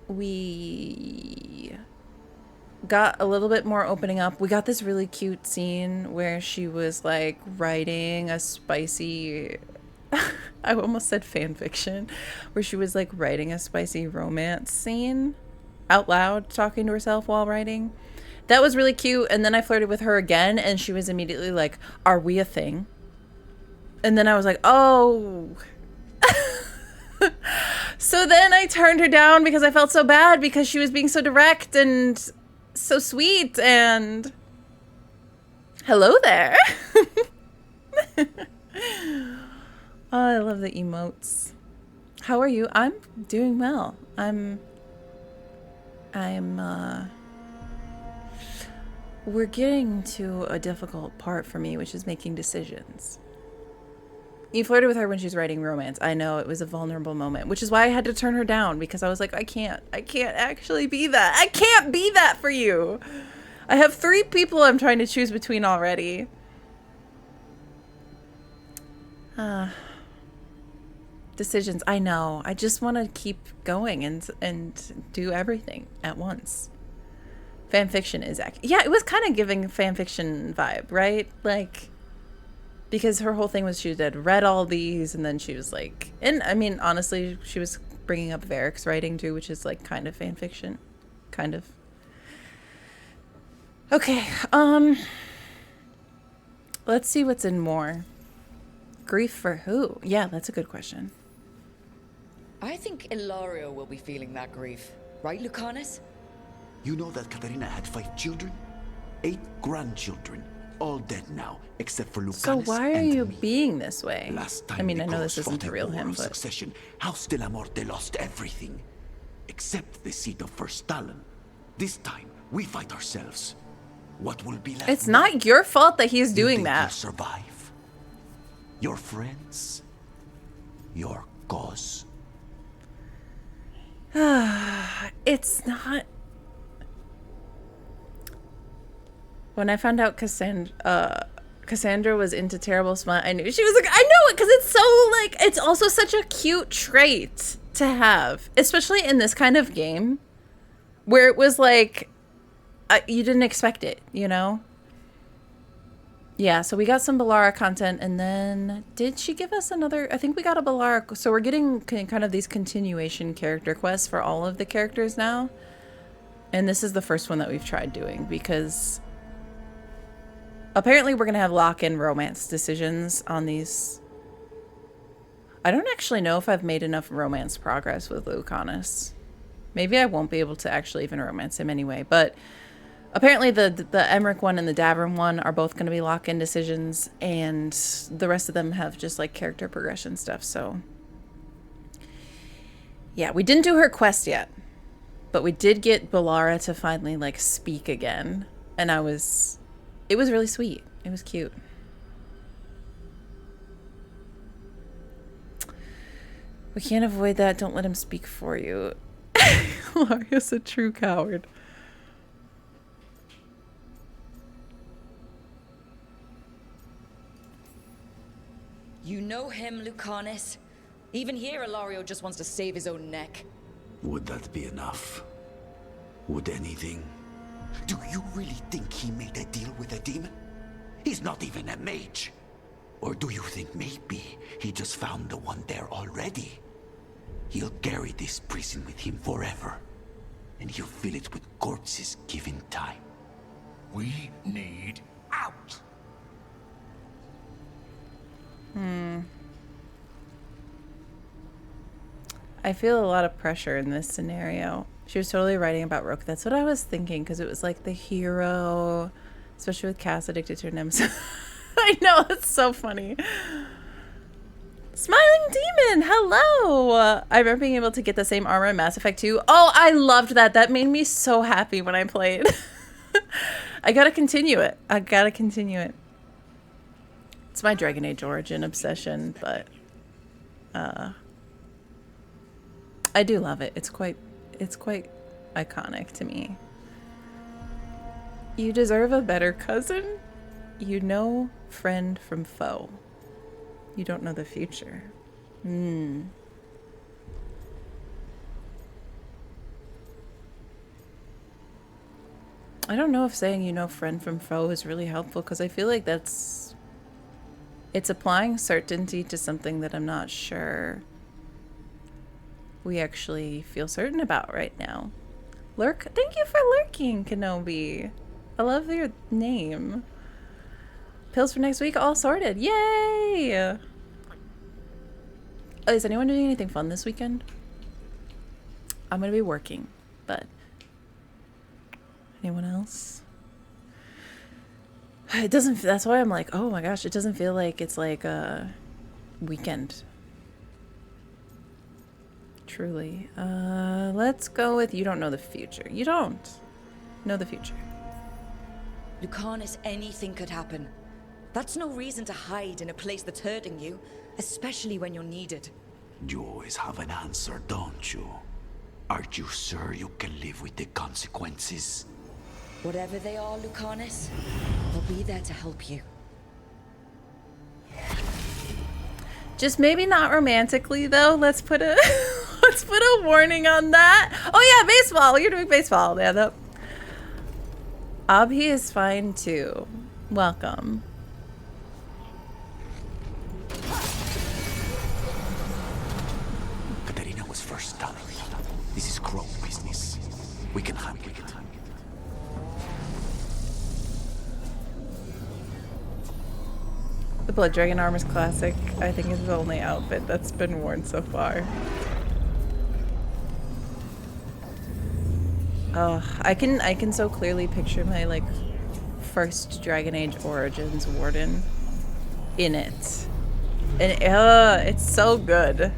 we got a little bit more opening up. We got this really cute scene where she was like writing a spicy... I almost said fan fiction, where she was like writing a spicy romance scene out loud, talking to herself while writing. That was really cute. And then I flirted with her again, and she was immediately like, "Are we a thing?" And then I was like, oh. So then I turned her down because I felt so bad because she was being so direct and so sweet. And hello there. Oh, I love the emotes. How are you? I'm doing well. We're getting to a difficult part for me, which is making decisions. You flirted with her when she was writing romance. I know, it was a vulnerable moment, which is why I had to turn her down, because I was like, I can't actually be that. I can't be that for you. I have 3 people I'm trying to choose between already. Decisions. I know. I just want to keep going and do everything at once. Fanfiction is yeah, it was kind of giving fanfiction vibe, right? Like, because her whole thing was she had read all these, and then she was like, and I mean, honestly, she was bringing up Varric's writing too, which is like kind of fanfiction, kind of. Okay, let's see what's in more. Grief for who? Yeah, that's a good question. I think Ilario will be feeling that grief. Right, Lucanis? You know that Katarina had 5 children? 8 grandchildren. All dead now, except for Lucanis. So why are you being this way? Last time I mean, I know this isn't the real him, but... Succession, House de la Morte lost everything. Except the seat of First Talon. This time, we fight ourselves. What will be left? It's not your fault that he's doing that. You'll survive. Your friends. Your cause. It's not... When I found out Cassandra was into Terrible Smut, I knew she was like, I know it, because it's so like, it's also such a cute trait to have, especially in this kind of game where it was like, you didn't expect it, you know? Yeah, so we got some Balara content, and then did she give us another? I think we got a Balara. So we're getting kind of these continuation character quests for all of the characters now. And this is the first one that we've tried doing, because apparently we're going to have lock-in romance decisions on these. I don't actually know if I've made enough romance progress with Lucanis. Maybe I won't be able to actually even romance him anyway, but apparently the Emmerich one and the Davram one are both going to be lock-in decisions, and the rest of them have just like character progression stuff. So yeah, we didn't do her quest yet, but we did get Balara to finally like speak again, and it was really sweet. It was cute. We can't avoid that. Don't let him speak for you. Lario's a true coward. You know him, Lucanis. Even here, Ilario just wants to save his own neck. Would that be enough? Would anything? Do you really think he made a deal with a demon? He's not even a mage. Or do you think maybe he just found the one there already? He'll carry this prison with him forever. And he'll fill it with corpses given time. We need out. I feel a lot of pressure in this scenario. She was totally writing about Rook. That's what I was thinking, because it was like the hero, especially with Cass addicted to nemesis. I know, it's so funny. Smiling Demon, hello! I remember being able to get the same armor in Mass Effect 2. Oh, I loved that. That made me so happy when I played. I gotta continue it. It's my Dragon Age Origin obsession, but I do love it. It's quite iconic to me. You deserve a better cousin? You know friend from foe. You don't know the future. I don't know if saying you know friend from foe is really helpful, because I feel like it's applying certainty to something that I'm not sure we actually feel certain about right now. Lurk, thank you for lurking, Kenobi. I love your name. Pills for next week all sorted. Yay! Oh, is anyone doing anything fun this weekend? I'm gonna be working, but anyone else? It doesn't, that's why I'm like, oh my gosh, it doesn't feel like it's like a weekend. Truly. Let's go with you don't know the future. You don't know the future. Lucanis, anything could happen. That's no reason to hide in a place that's hurting you, especially when you're needed. You always have an answer, don't you? Aren't you sure you can live with the consequences? Whatever they are, Lucanis, I'll be there to help you. Just maybe not romantically though. Let's put a warning on that. Oh yeah, baseball. You're doing baseball. Yeah, that. Abhi is fine too. Welcome. Katerina was first done. This is Crow business. We can handle it. The Blood Dragon armor's classic. I think is the only outfit that's been worn so far. I can so clearly picture my like first Dragon Age Origins Warden in it. And it's so good.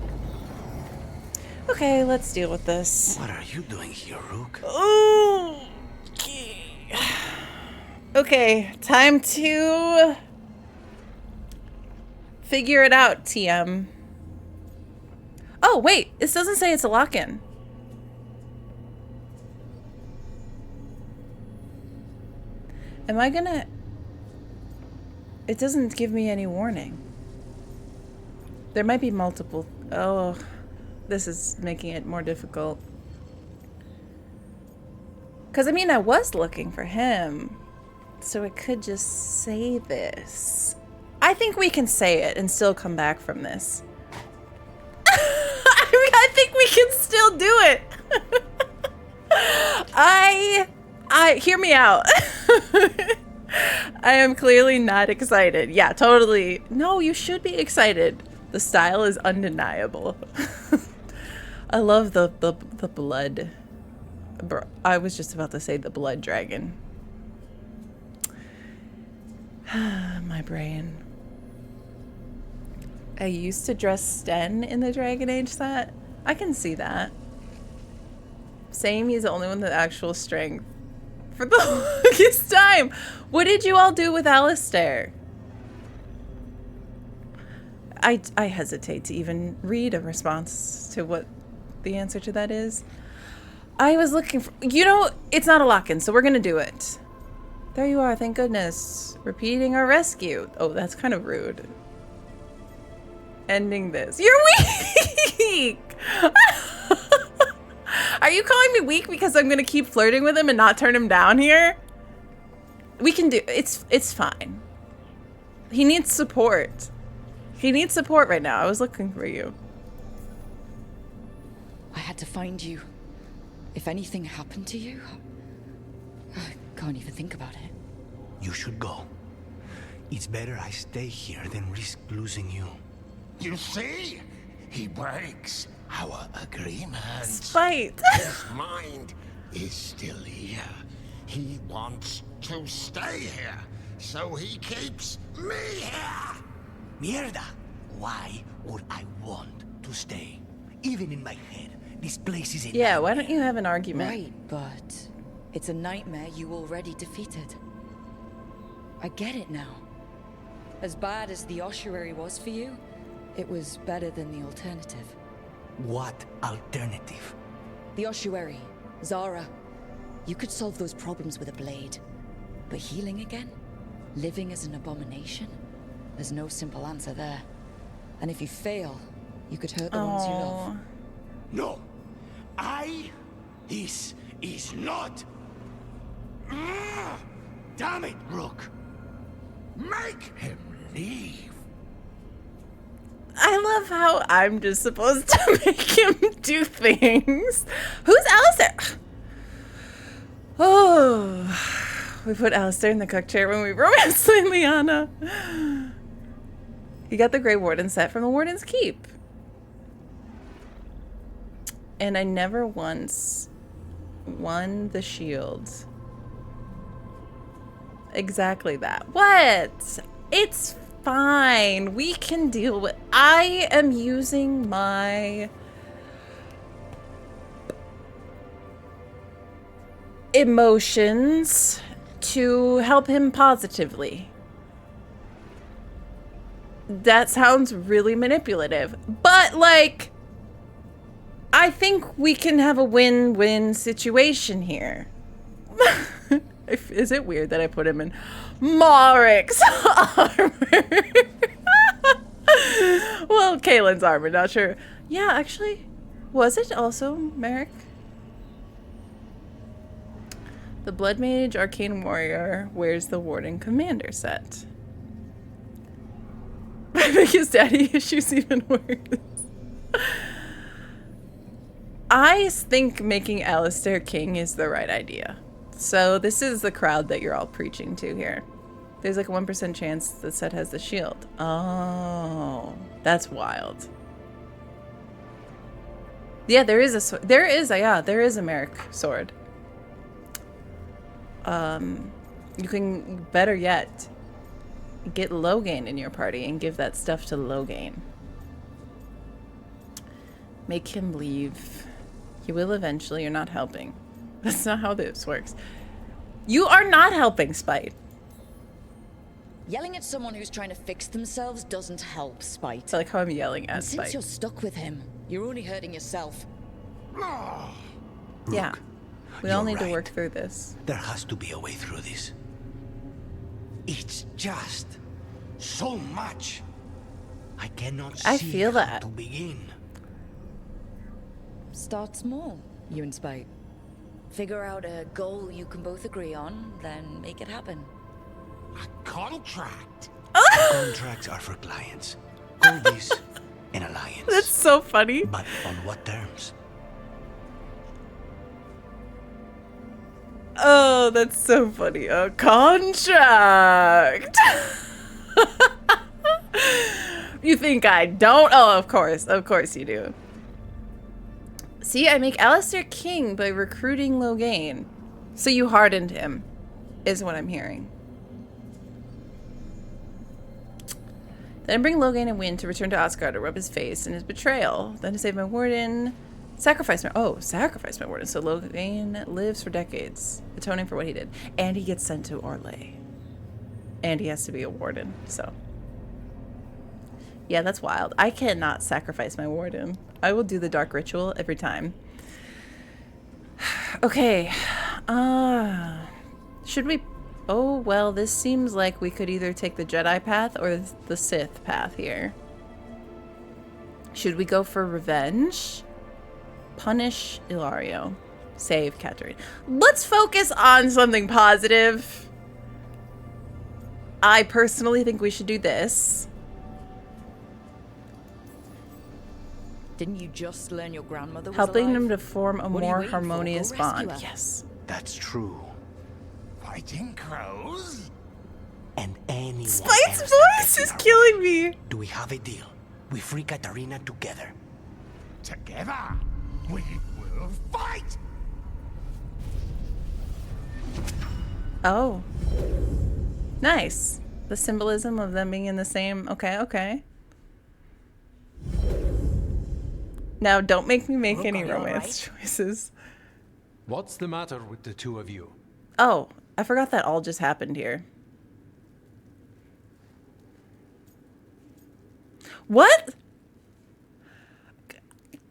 Okay, let's deal with this. What are you doing here, Rook? Ooh. Okay, time to figure it out, TM. Oh, wait, this doesn't say it's a lock-in. Am I gonna... It doesn't give me any warning. There might be multiple... Oh, this is making it more difficult. Because, I mean, I was looking for him. So it could just say this. I think we can say it and still come back from this. I think we can still do it. Hear me out. I am clearly not excited. Yeah, totally. No, you should be excited. The style is undeniable. I love the blood. I was just about to say the blood dragon. My brain. I used to dress Sten in the Dragon Age set. I can see that. Same, he's the only one with actual strength. For the longest time. What did you all do with Alistair? I hesitate to even read a response to what the answer to that is. I was looking for... You know, it's not a lock-in, so we're gonna do it. There you are, thank goodness. Repeating our rescue. Oh, that's kind of rude. Ending this. You're weak! Are you calling me weak because I'm gonna keep flirting with him and not turn him down here? We can do... It's fine. He needs support. He needs support right now. I was looking for you. I had to find you. If anything happened to you, I can't even think about it. You should go. It's better I stay here than risk losing you. You see? He breaks our agreement. Spite. His mind is still here. He wants to stay here, so he keeps me here. Mierda! Why would I want to stay? Even in my head, this place is a Yeah, why don't you have an argument? Right, but it's a nightmare you already defeated. I get it now. As bad as the ossuary was for you, it was better than the alternative. What alternative? The ossuary, Zara. You could solve those problems with a blade. But healing again? Living as an abomination? There's no simple answer there. And if you fail, you could hurt the ones you love. No. Is not. Damn it, Rook. Make him leave. I love how I'm just supposed to make him do things. Who's Alistair? Oh, we put Alistair in the cook chair when we romanced Liana. You got the Grey Warden set from the Warden's Keep. And I never once won the shield. Exactly that. What? It's fine. We can deal with... I am using my... emotions to help him positively. That sounds really manipulative. But, like... I think we can have a win-win situation here. Is it weird that I put him in Marik's armor? Well, Kaylin's armor, not sure. Yeah, actually, was it also Merrick? The Blood Mage Arcane Warrior wears the Warden Commander set. My biggest daddy issues even worse. I think making Alistair king is the right idea. So this is the crowd that you're all preaching to here. There's like a 1% chance the set has the shield. Oh, that's wild. Yeah, there is a there is a Merrick sword. You can, better yet, get Logain in your party and give that stuff to Logain. Make him leave. He will eventually. You're not helping. That's not how this works. You are not helping, Spite. Yelling at someone who's trying to fix themselves doesn't help, Spite. I like how I'm yelling at and Spite. Since you're stuck with him, you're only hurting yourself. Yeah. We all need to work through this. There has to be a way through this. It's just so much. I cannot see I feel how that. to begin. Start small, you and Spite. Figure out a goal you can both agree on, then make it happen. A contract? Contracts are for clients. Call this an alliance. That's so funny. But on what terms? Oh, that's so funny. A contract. You think I don't? Oh, of course you do. See, I make Alistair king by recruiting Logain. So you hardened him, is what I'm hearing. Then I bring Logain and Wynn to return to Oscar to rub his face in his betrayal. Then to save my warden. Sacrifice my warden. So Logain lives for decades, atoning for what he did. And he gets sent to Orlais. And he has to be a warden, so. Yeah, that's wild. I cannot sacrifice my warden. I will do the dark ritual every time. Okay. Should we... Oh, well, this seems like we could either take the Jedi path or the Sith path here. Should we go for revenge? Punish Ilario. Save Katarina. Let's focus on something positive. I personally think we should do this. Didn't you just learn your grandmother was Helping alive? them to form a What are you more waiting for? Go harmonious rescue bond. her. Yes. That's true. Fighting crows? And anyone Spite's else voice is killing me. Do we have a deal? We free Katarina together. Together? We will fight! Oh. Nice. The symbolism of them being in the same... Okay, okay. Now, don't make me make Rook, any are you all romance right? choices. What's the matter with the two of you? Oh, I forgot that all just happened here. What?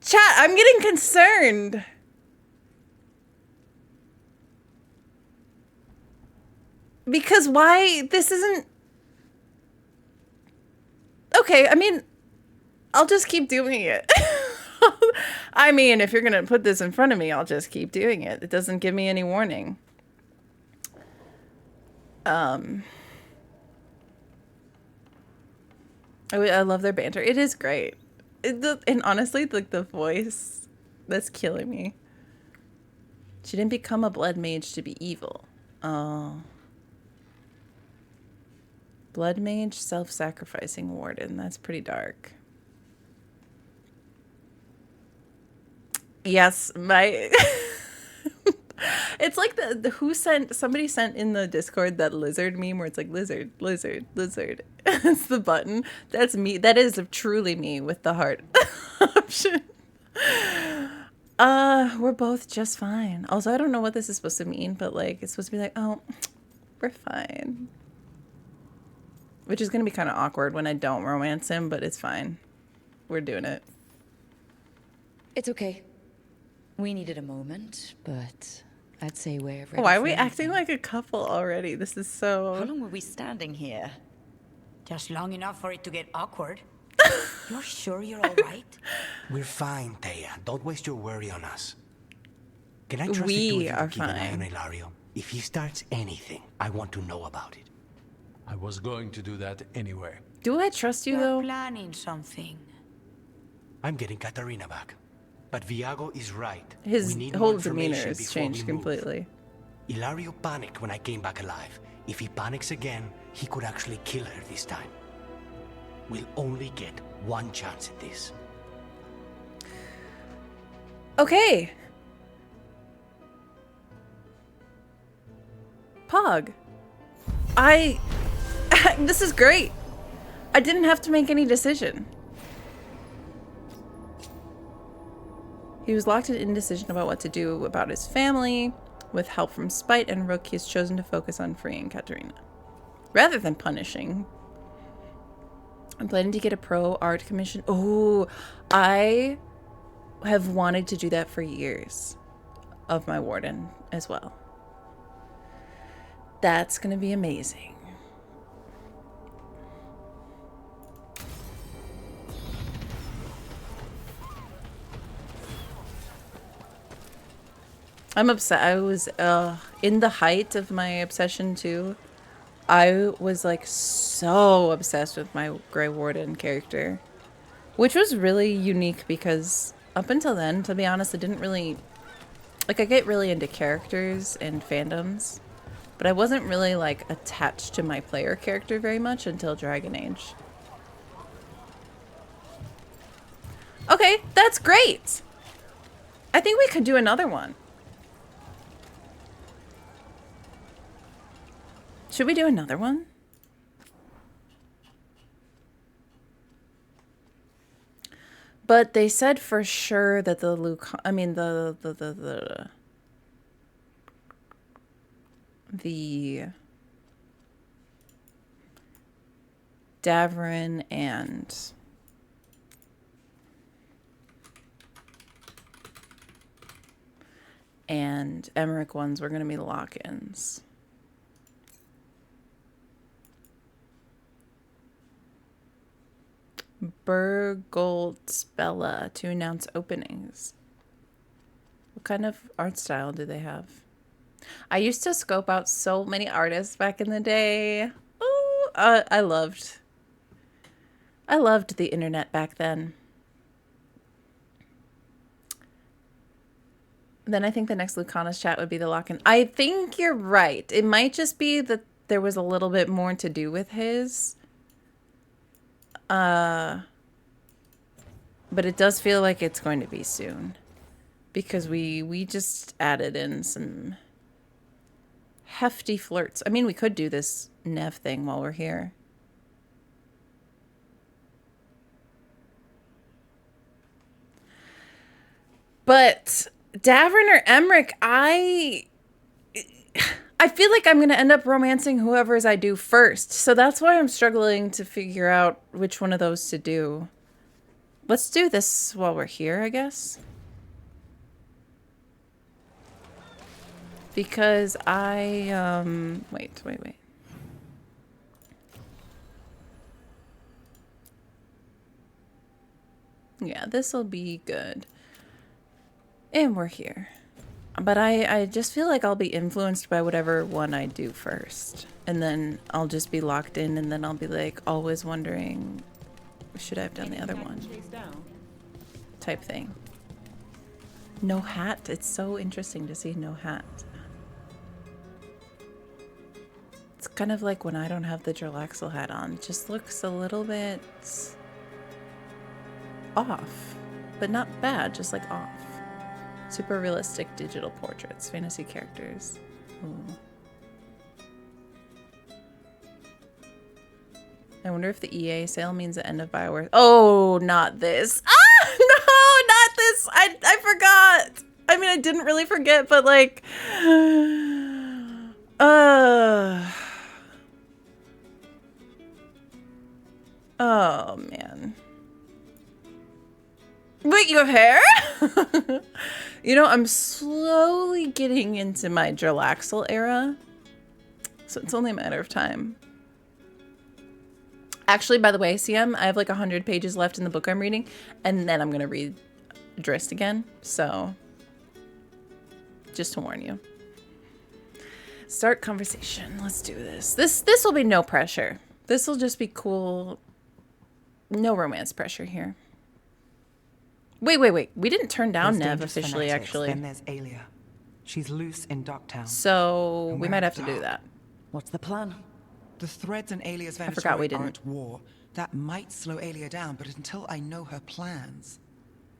Chat, I'm getting concerned. Because why? This isn't... Okay, I mean, I'll just keep doing it. I mean, if you're going to put this in front of me, I'll just keep doing it. It doesn't give me any warning. I love their banter. It is great. And honestly, like the voice, that's killing me. She didn't become a blood mage to be evil. Oh. Blood mage, self-sacrificing warden. That's pretty dark. Yes, my... It's like somebody sent in the Discord that lizard meme where it's like lizard, lizard, lizard. It's the button. That's me. That is truly me with the heart option. We're both just fine. Also, I don't know what this is supposed to mean, but like it's supposed to be like, oh, we're fine. Which is gonna be kind of awkward when I don't romance him, but it's fine. We're doing it. It's okay. We needed a moment, but I'd say we're ready. Why are we acting like a couple already? This is so... How long were we standing here? Just long enough for it to get awkward. You're sure you're all right? We're fine, Thea. Don't waste your worry on us. Can I trust We the two of you are to keep an eye on fine. Ilario? If he starts anything, I want to know about it. I was going to do that anyway. Do I trust you, We're though? planning something. I'm getting Katarina back. But Viago is right. His We need whole more demeanor information has before changed we move. completely. Ilario panicked when I came back alive. If he panics again, he could actually kill her this time. We'll only get one chance at this. Okay. Pog. This is great. I didn't have to make any decision. He was locked in indecision about what to do about his family. With help from Spite and Rook, he has chosen to focus on freeing Katarina, rather than punishing. I'm planning to get a pro art commission. Oh, I have wanted to do that for years of my warden as well. That's going to be amazing. I'm upset. I was in the height of my obsession too. I was like so obsessed with my Grey Warden character, which was really unique because up until then, to be honest, I didn't really like. I get really into characters and fandoms, but I wasn't really like attached to my player character very much until Dragon Age. Okay, that's great. I think we could do another one. Should we do another one? But they said for sure that the Davrin and Emmerich ones were going to be lock-ins. Burgoldspella to announce openings. What kind of art style do they have? I used to scope out so many artists back in the day. Ooh, I loved the internet back then. Then I think the next Lucanis chat would be the lock-in. I think you're right. It might just be that there was a little bit more to do with his. But it does feel like it's going to be soon. Because we just added in some hefty flirts. I mean, we could do this Nev thing while we're here. But Davern or Emmerich, I feel like I'm going to end up romancing whoever's I do first. So that's why I'm struggling to figure out which one of those to do. Let's do this while we're here, I guess. Because I, wait. Yeah, this will be good. And we're here. But I just feel like I'll be influenced by whatever one I do first. And then I'll just be locked in, and then I'll be like always wondering, should I have done the other one? Type thing. No hat. It's so interesting to see no hat. It's kind of like when I don't have the Jarlaxle hat on. It just looks a little bit off. But not bad, just like off. Super realistic digital portraits, fantasy characters. Ooh. I wonder if the EA sale means the end of Bioware. Oh, not this. Ah, no, not this. I forgot. I mean, I didn't really forget, but like, oh man. Wait, you have hair? You know, I'm slowly getting into my Jarlaxle era. So it's only a matter of time. Actually, by the way, CM, I have like 100 pages left in the book I'm reading. And then I'm going to read Drist again. So, just to warn you. Start conversation. Let's do this. This will be no pressure. This will just be cool. No romance pressure here. Wait. We didn't turn down Nev officially, actually. Then there's Aelia. She's loose in Docktown. So we might have to do that. What's the plan? The threads in Aelia's I forgot we didn't. are at war. That might slow Aelia down, but until I know her plans,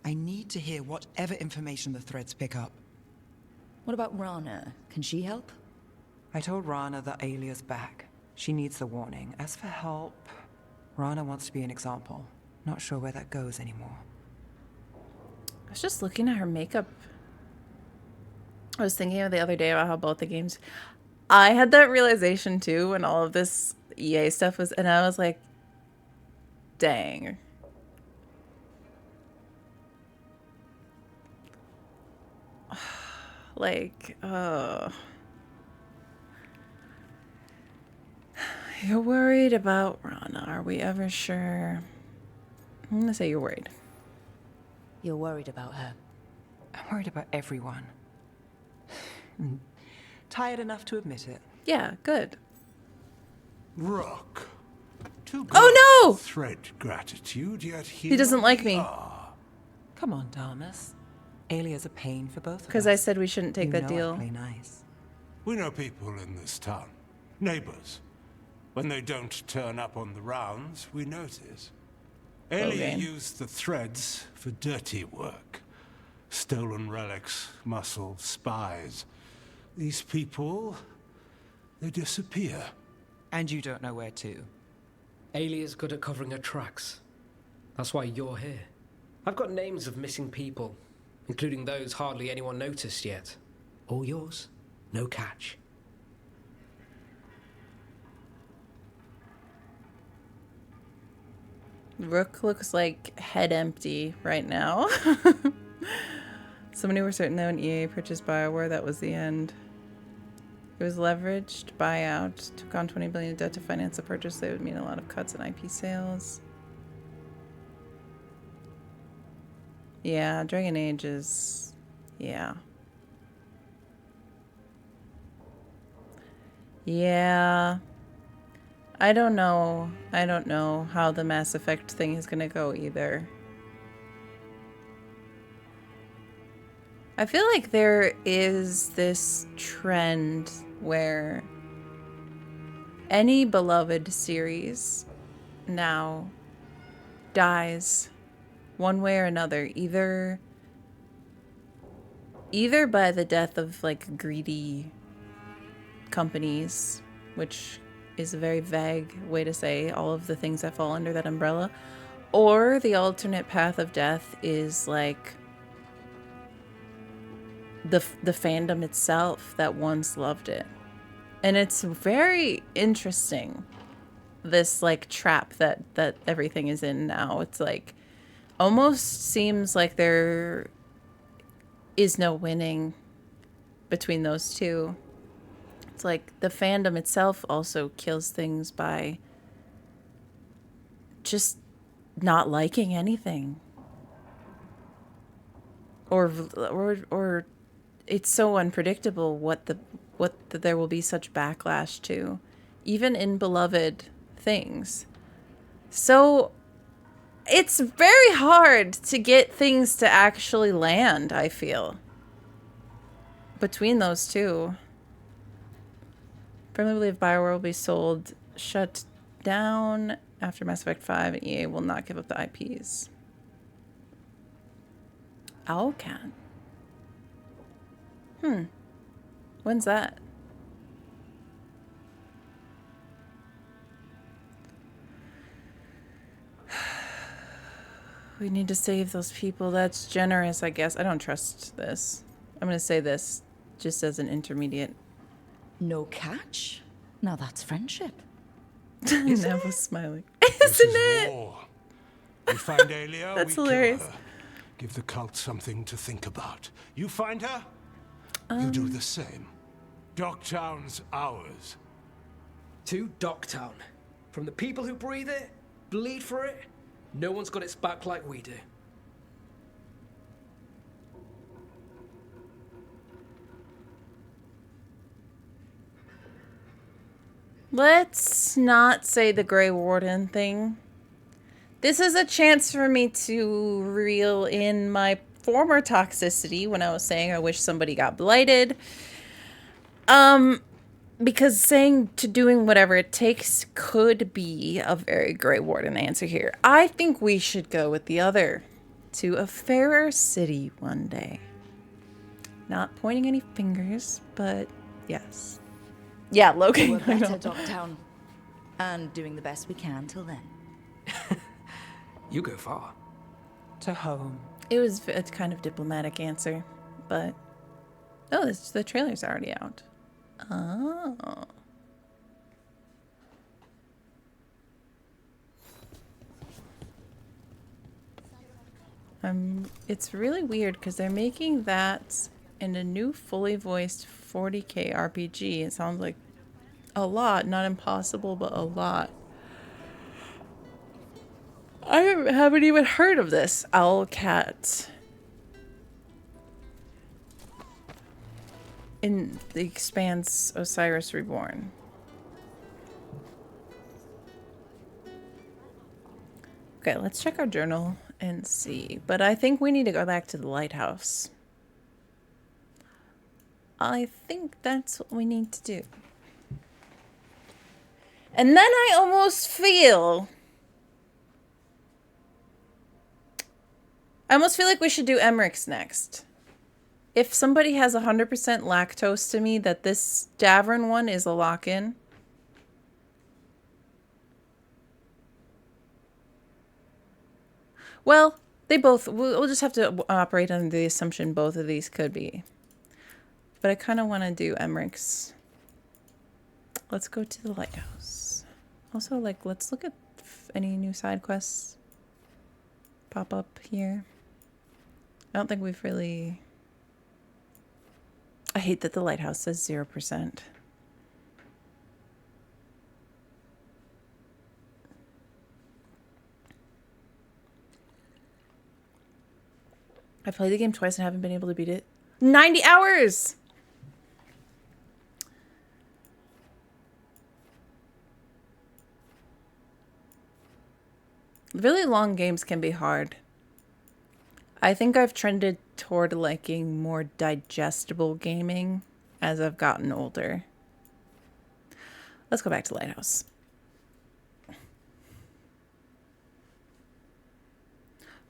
I need to hear whatever information the threads pick up. What about Rana? Can she help? I told Rana that Aelia's back. She needs the warning. As for help, Rana wants to be an example. Not sure where that goes anymore. I was just looking at her makeup. I was thinking the other day about how both the games... I had that realization too when all of this EA stuff was... And I was like, dang. Like, you're worried about Rana. Are we ever sure? I'm gonna say you're worried. You're worried about her. I'm worried about everyone. Tired enough to admit it. Yeah, good. Rook. Oh no! Thread gratitude, yet He doesn't like me. Come on, Damas. Aelia's a pain for both of us. Because I said we shouldn't take that I deal. play nice. We know people in this town. Neighbors. When they don't turn up on the rounds, we notice. Aelia used the threads for dirty work. Stolen relics, muscle, spies. These people, they disappear. And you don't know where to. Aelia's good at covering her tracks. That's why you're here. I've got names of missing people, including those hardly anyone noticed yet. All yours, no catch. Rook looks like head empty right now. So many were certain that when EA purchased Bioware, that was the end. It was leveraged, buyout, took on 20 billion in debt to finance the purchase. They would mean a lot of cuts in IP sales. Yeah, Dragon Age is... yeah. Yeah. I don't know. I don't know how the Mass Effect thing is gonna go either. I feel like there is this trend where any beloved series now dies one way or another, either by the death of like greedy companies, which is a very vague way to say all of the things that fall under that umbrella, or the alternate path of death is like the fandom itself that once loved it. And it's very interesting, this like trap that everything is in now. It's like almost seems like there is no winning between those two. It's like the fandom itself also kills things by just not liking anything. Or it's so unpredictable what there will be such backlash to, even in beloved things. So it's very hard to get things to actually land, I feel, between those two. Firmly believe Bioware will be shut down after Mass Effect 5, and EA will not give up the IPs. Owlcat. When's that? We need to save those people. That's generous, I guess. I don't trust this. I'm going to say this just as an intermediate. No catch? Now that's friendship. Nev was smiling. This is war. We find Aelia, That's we hilarious. kill her. Give the cult something to think about. You find her, you do the same. Docktown's ours. To Docktown. From the people who breathe it, bleed for it, no one's got its back like we do. Let's not say the Grey Warden thing. This is a chance for me to reel in my former toxicity when I was saying I wish somebody got blighted. Because saying to doing whatever it takes could be a very Grey Warden answer here. I think we should go with the other. To a fairer city one day. Not pointing any fingers, but yes. Yeah, Logan. We're better, Docktown. And doing the best we can till then. You go far. To home. It was a kind of diplomatic answer, but... Oh, the trailer's already out. Oh. It's really weird because they're making that in a new fully voiced 40K RPG. It sounds like a lot, not impossible, but a lot. I haven't even heard of this. Owlcat. In the Expanse Osiris Reborn. Okay, let's check our journal and see. But I think we need to go back to the lighthouse. I think that's what we need to do. And then I almost feel like we should do Emmerich's next. If somebody has 100% lactose to me that this Davern one is a lock-in. Well, we'll just have to operate under the assumption both of these could be. But I kind of want to do Emmerich's. Let's go to the lighthouse. Also, let's look at any new side quests pop up here. I don't think we've really... I hate that the lighthouse says 0%. I played the game twice and haven't been able to beat it. 90 hours! Really long games can be hard. I think I've trended toward liking more digestible gaming as I've gotten older. Let's go back to Lighthouse.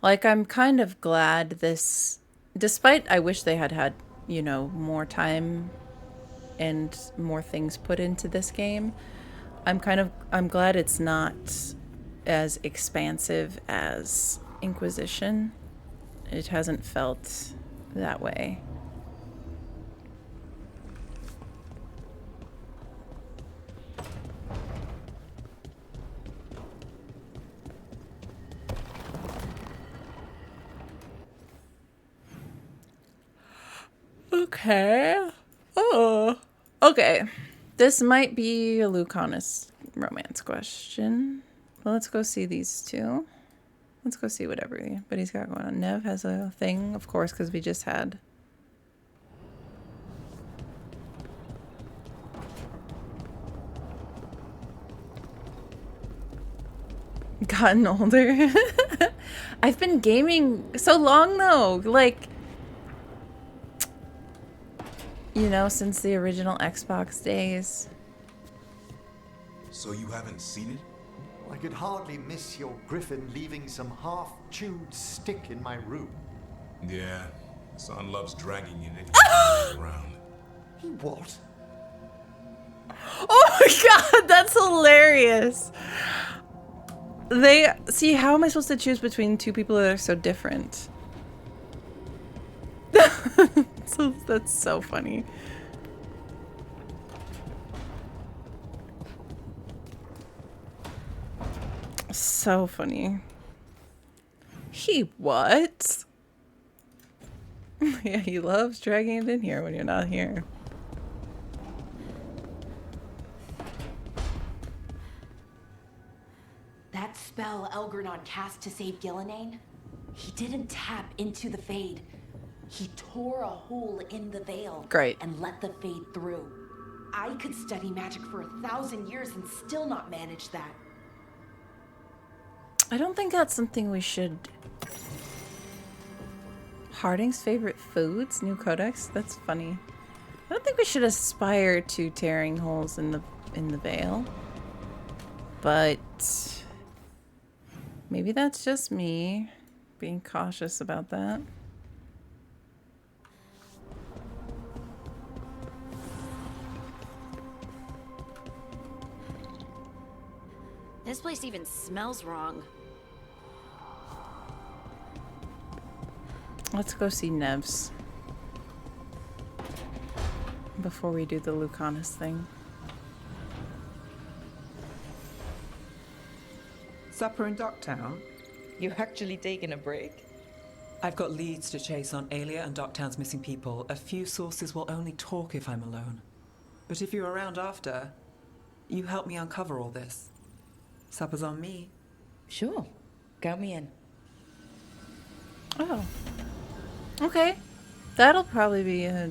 I'm kind of glad this, despite I wish they had, you know, more time and more things put into this game. I'm glad it's not as expansive as Inquisition. It hasn't felt that way. Okay. Oh. Okay. This might be a Lucanis romance question. Well, let's go see these two. Let's go see what everybody's got going on. Nev has a thing, of course, because we just had. Gotten older. I've been gaming so long though, like, you know, since the original Xbox days. So you haven't seen it? I could hardly miss your griffin leaving some half-chewed stick in my room. Yeah, son loves dragging you around. He what? Oh my god, that's hilarious. They see, how am I supposed to choose between two people that are so different? So that's so funny. So funny. He what? Yeah, he loves dragging it in here when you're not here. That spell Elgernod cast to save Gillenane, he didn't tap into the Fade. He tore a hole in the veil. Great. And let the Fade through. I could study magic for 1,000 years and still not manage that. I don't think that's something we should. Harding's favorite foods? New codex? That's funny. I don't think we should aspire to tearing holes in the veil. But maybe that's just me being cautious about that. This place even smells wrong. Let's go see Nev's before we do the Lucanis thing. Supper in Docktown? You actually taking a break? I've got leads to chase on Alia and Docktown's missing people. A few sources will only talk if I'm alone. But if you're around after, you help me uncover all this. Supper's on me. Sure. Count me in. Oh. Okay. That'll probably be a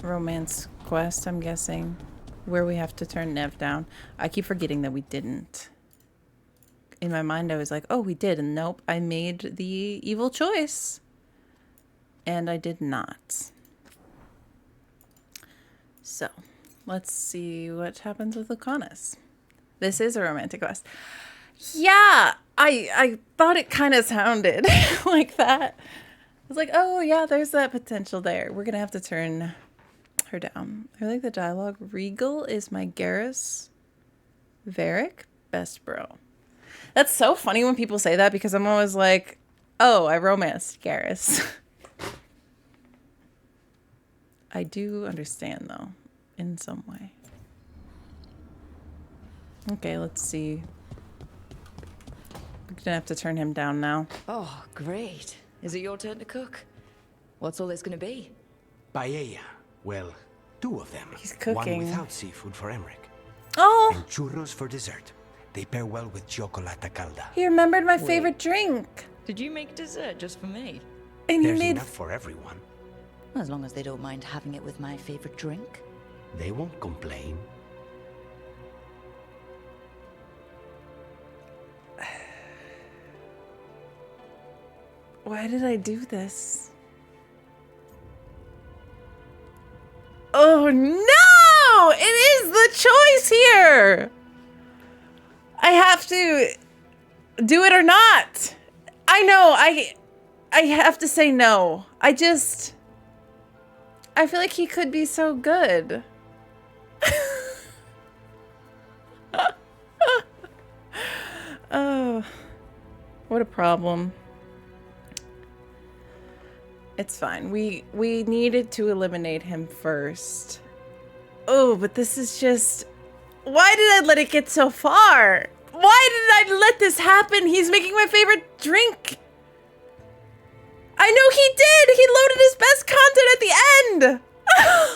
romance quest, I'm guessing. Where we have to turn Nev down. I keep forgetting that we didn't. In my mind, I was like, oh, we did. And nope, I made the evil choice. And I did not. So, let's see what happens with Lucanis. This is a romantic quest. Yeah, I thought it kind of sounded like that. I was like, oh, yeah, there's that potential there. We're going to have to turn her down. I like the dialogue. Regal is my Garrus. Varric, best bro. That's so funny when people say that because I'm always like, oh, I romanced Garrus. I do understand, though, in some way. Okay, let's see. We're gonna have to turn him down now. Oh, great. Is it your turn to cook? What's all this gonna be? Paella. Well, 2 of them. He's cooking. One without seafood for Emmerich. Oh! And churros for dessert. They pair well with chocolate calda. He remembered my favorite drink. Did you make dessert just for me? And There's enough for everyone. As long as they don't mind having it with my favorite drink. They won't complain. Why did I do this? Oh no! It is the choice here! I have to do it or not. I know, I have to say no. I feel like he could be so good. Oh, what a problem. It's fine. We needed to eliminate him first. Oh, but this is just... Why did I let it get so far? Why did I let this happen? He's making my favorite drink. I I know he did! He loaded his best content at the end!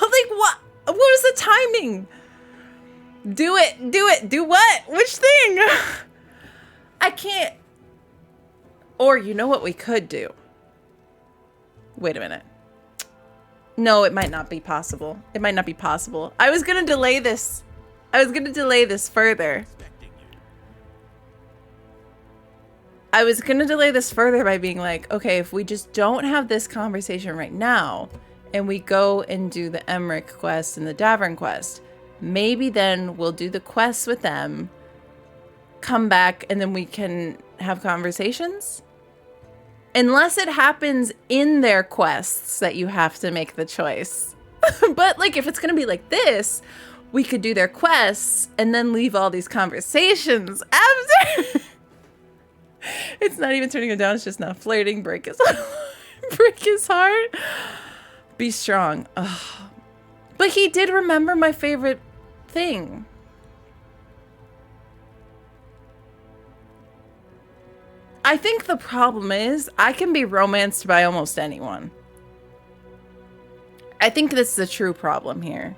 Like, what? What was the timing? Do it! Do it! Do what? Which thing? I can't. Or you know what we could do? Wait a minute. No, it might not be possible. It might not be possible. I was gonna delay this. I was gonna delay this further. I was gonna delay this further by being like, okay, if we just don't have this conversation right now, and we go and do the Emmerich quest and the Davern quest, maybe then we'll do the quests with them, come back, and then we can have conversations? Unless it happens in their quests that you have to make the choice. But like, if it's gonna be like this, we could do their quests and then leave all these conversations after. It's not even turning him down, it's just not flirting. Break his break his heart. Be strong. Ugh. But he did remember my favorite thing. I think the problem is I can be romanced by almost anyone. I think this is the true problem here.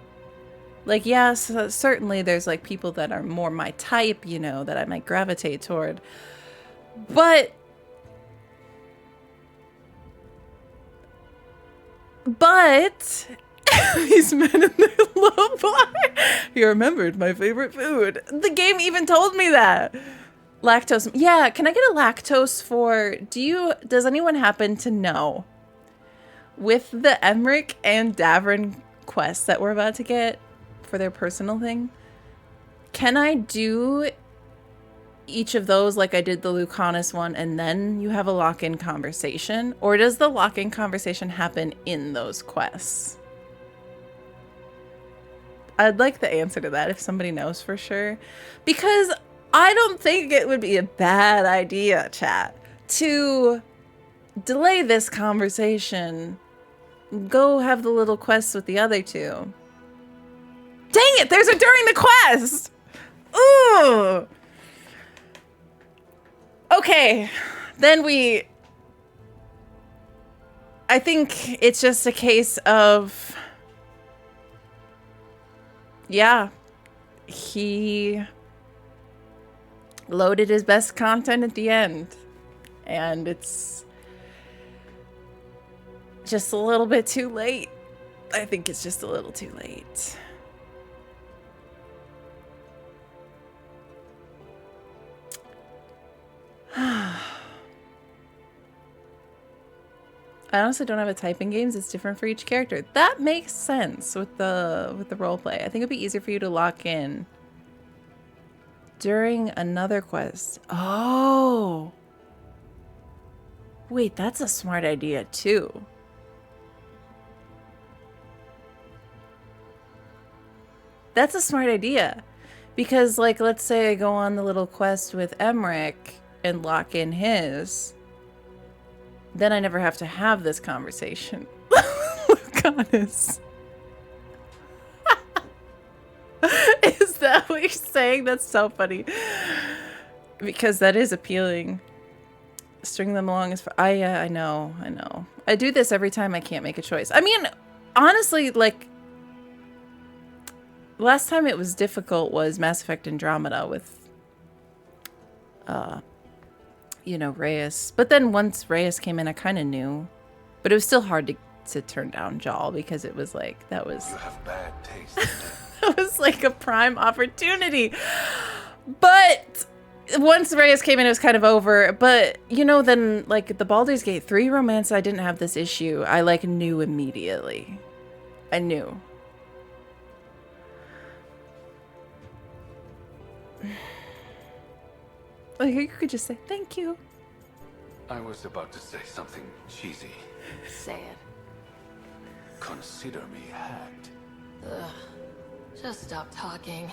Like, yes, certainly there's like people that are more my type, you know, that I might gravitate toward. But these men in their low bar. He remembered my favorite food. The game even told me that. Lactose. Yeah, can I get a lactose for... Does anyone happen to know? With the Emmerich and Davern quests that we're about to get for their personal thing, can I do each of those like I did the Lucanis one and then you have a lock-in conversation? Or does the lock-in conversation happen in those quests? I'd like the answer to that if somebody knows for sure. Because I don't think it would be a bad idea, chat, to delay this conversation. Go have the little quests with the other two. Dang it, there's a during the quest! Ooh! Okay, then I think it's just a case of, yeah, he loaded his best content at the end, and it's just a little bit too late. I think it's just a little too late. I honestly don't have a type in games. It's different for each character. That makes sense with the roleplay. I think it'd be easier for you to lock in during another quest. Oh. Wait, that's a smart idea too. That's a smart idea. Because like, let's say I go on the little quest with Emmerich and lock in his. Then I never have to have this conversation. Lucanis. Is that what you're saying? That's so funny. Because that is appealing. String them along as far. I know. I do this every time I can't make a choice. I mean, honestly, like, last time it was difficult was Mass Effect Andromeda with, you know, Reyes. But then once Reyes came in, I kind of knew. But it was still hard to turn down Jal because it was like, that was... You have bad taste. That was like a prime opportunity. But once Reyes came in, it was kind of over. But, you know, then, like, the Baldur's Gate 3 romance, I didn't have this issue. I, like, knew immediately. I knew. Like, you could just say, thank you. I was about to say something cheesy. Say it. Consider me hacked. Ugh. Just stop talking.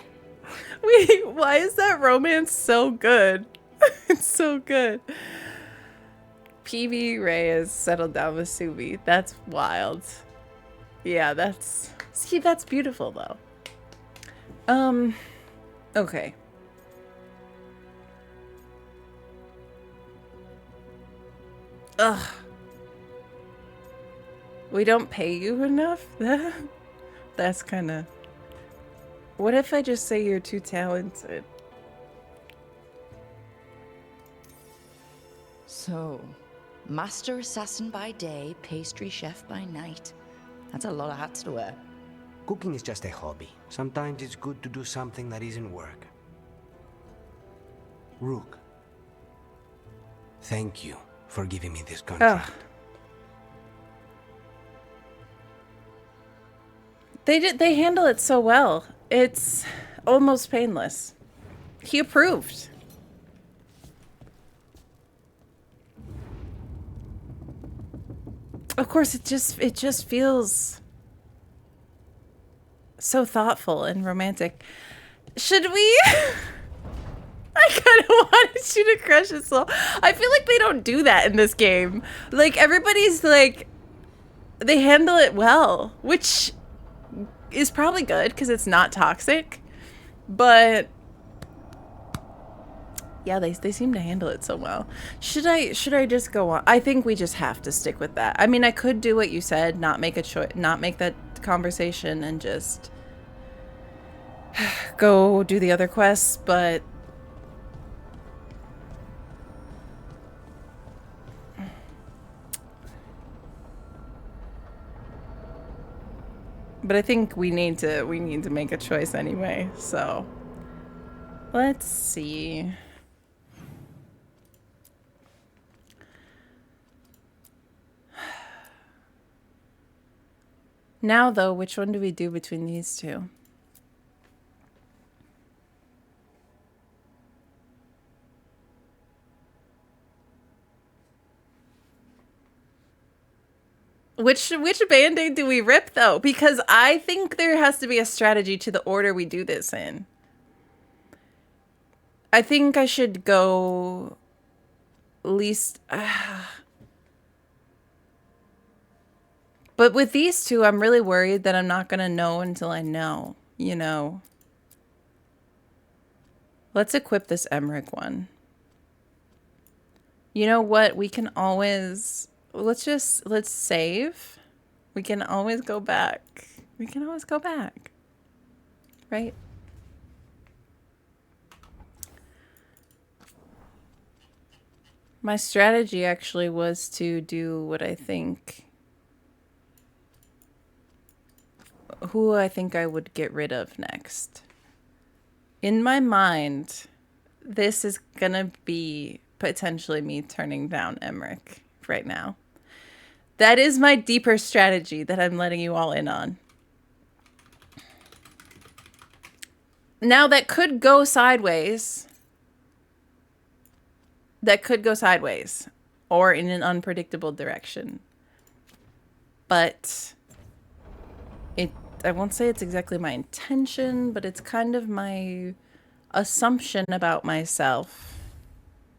Wait, why is that romance so good? It's so good. PB Reyes settled down with Subi. That's wild. Yeah, that's... See, that's beautiful, though. Okay. Ugh. We don't pay you enough? That's kind of... What if I just say you're too talented? So, master assassin by day, pastry chef by night. That's a lot of hats to wear. Cooking is just a hobby. Sometimes it's good to do something that isn't work. Rook, thank you for giving me this contract. They handle it so well. It's almost painless. He approved. Of course, it just feels so thoughtful and romantic. Should we? I kind of wanted you to crush his soul. I feel like they don't do that in this game. Like, everybody's like, they handle it well, which is probably good because it's not toxic. But yeah, they seem to handle it so well. Should I just go on? I think we just have to stick with that. I mean, I could do what you said, not make a choice, not make that conversation, and just go do the other quests, but I think we need to make a choice anyway. So let's see. Now though, which one do we do between these two? Which band-aid do we rip though? Because I think there has to be a strategy to the order we do this in. I think I should go least... But with these two, I'm really worried that I'm not going to know until I know, you know. Let's equip this Emmerich one. You know what? We can always... Let's save. We can always go back. We can always go back. Right? My strategy actually was to do what I think... Who I think I would get rid of next. In my mind, this is gonna be potentially me turning down Emmerich right now. That is my deeper strategy that I'm letting you all in on. Now that could go sideways. That could go sideways or in an unpredictable direction. But I won't say it's exactly my intention, but it's kind of my assumption about myself.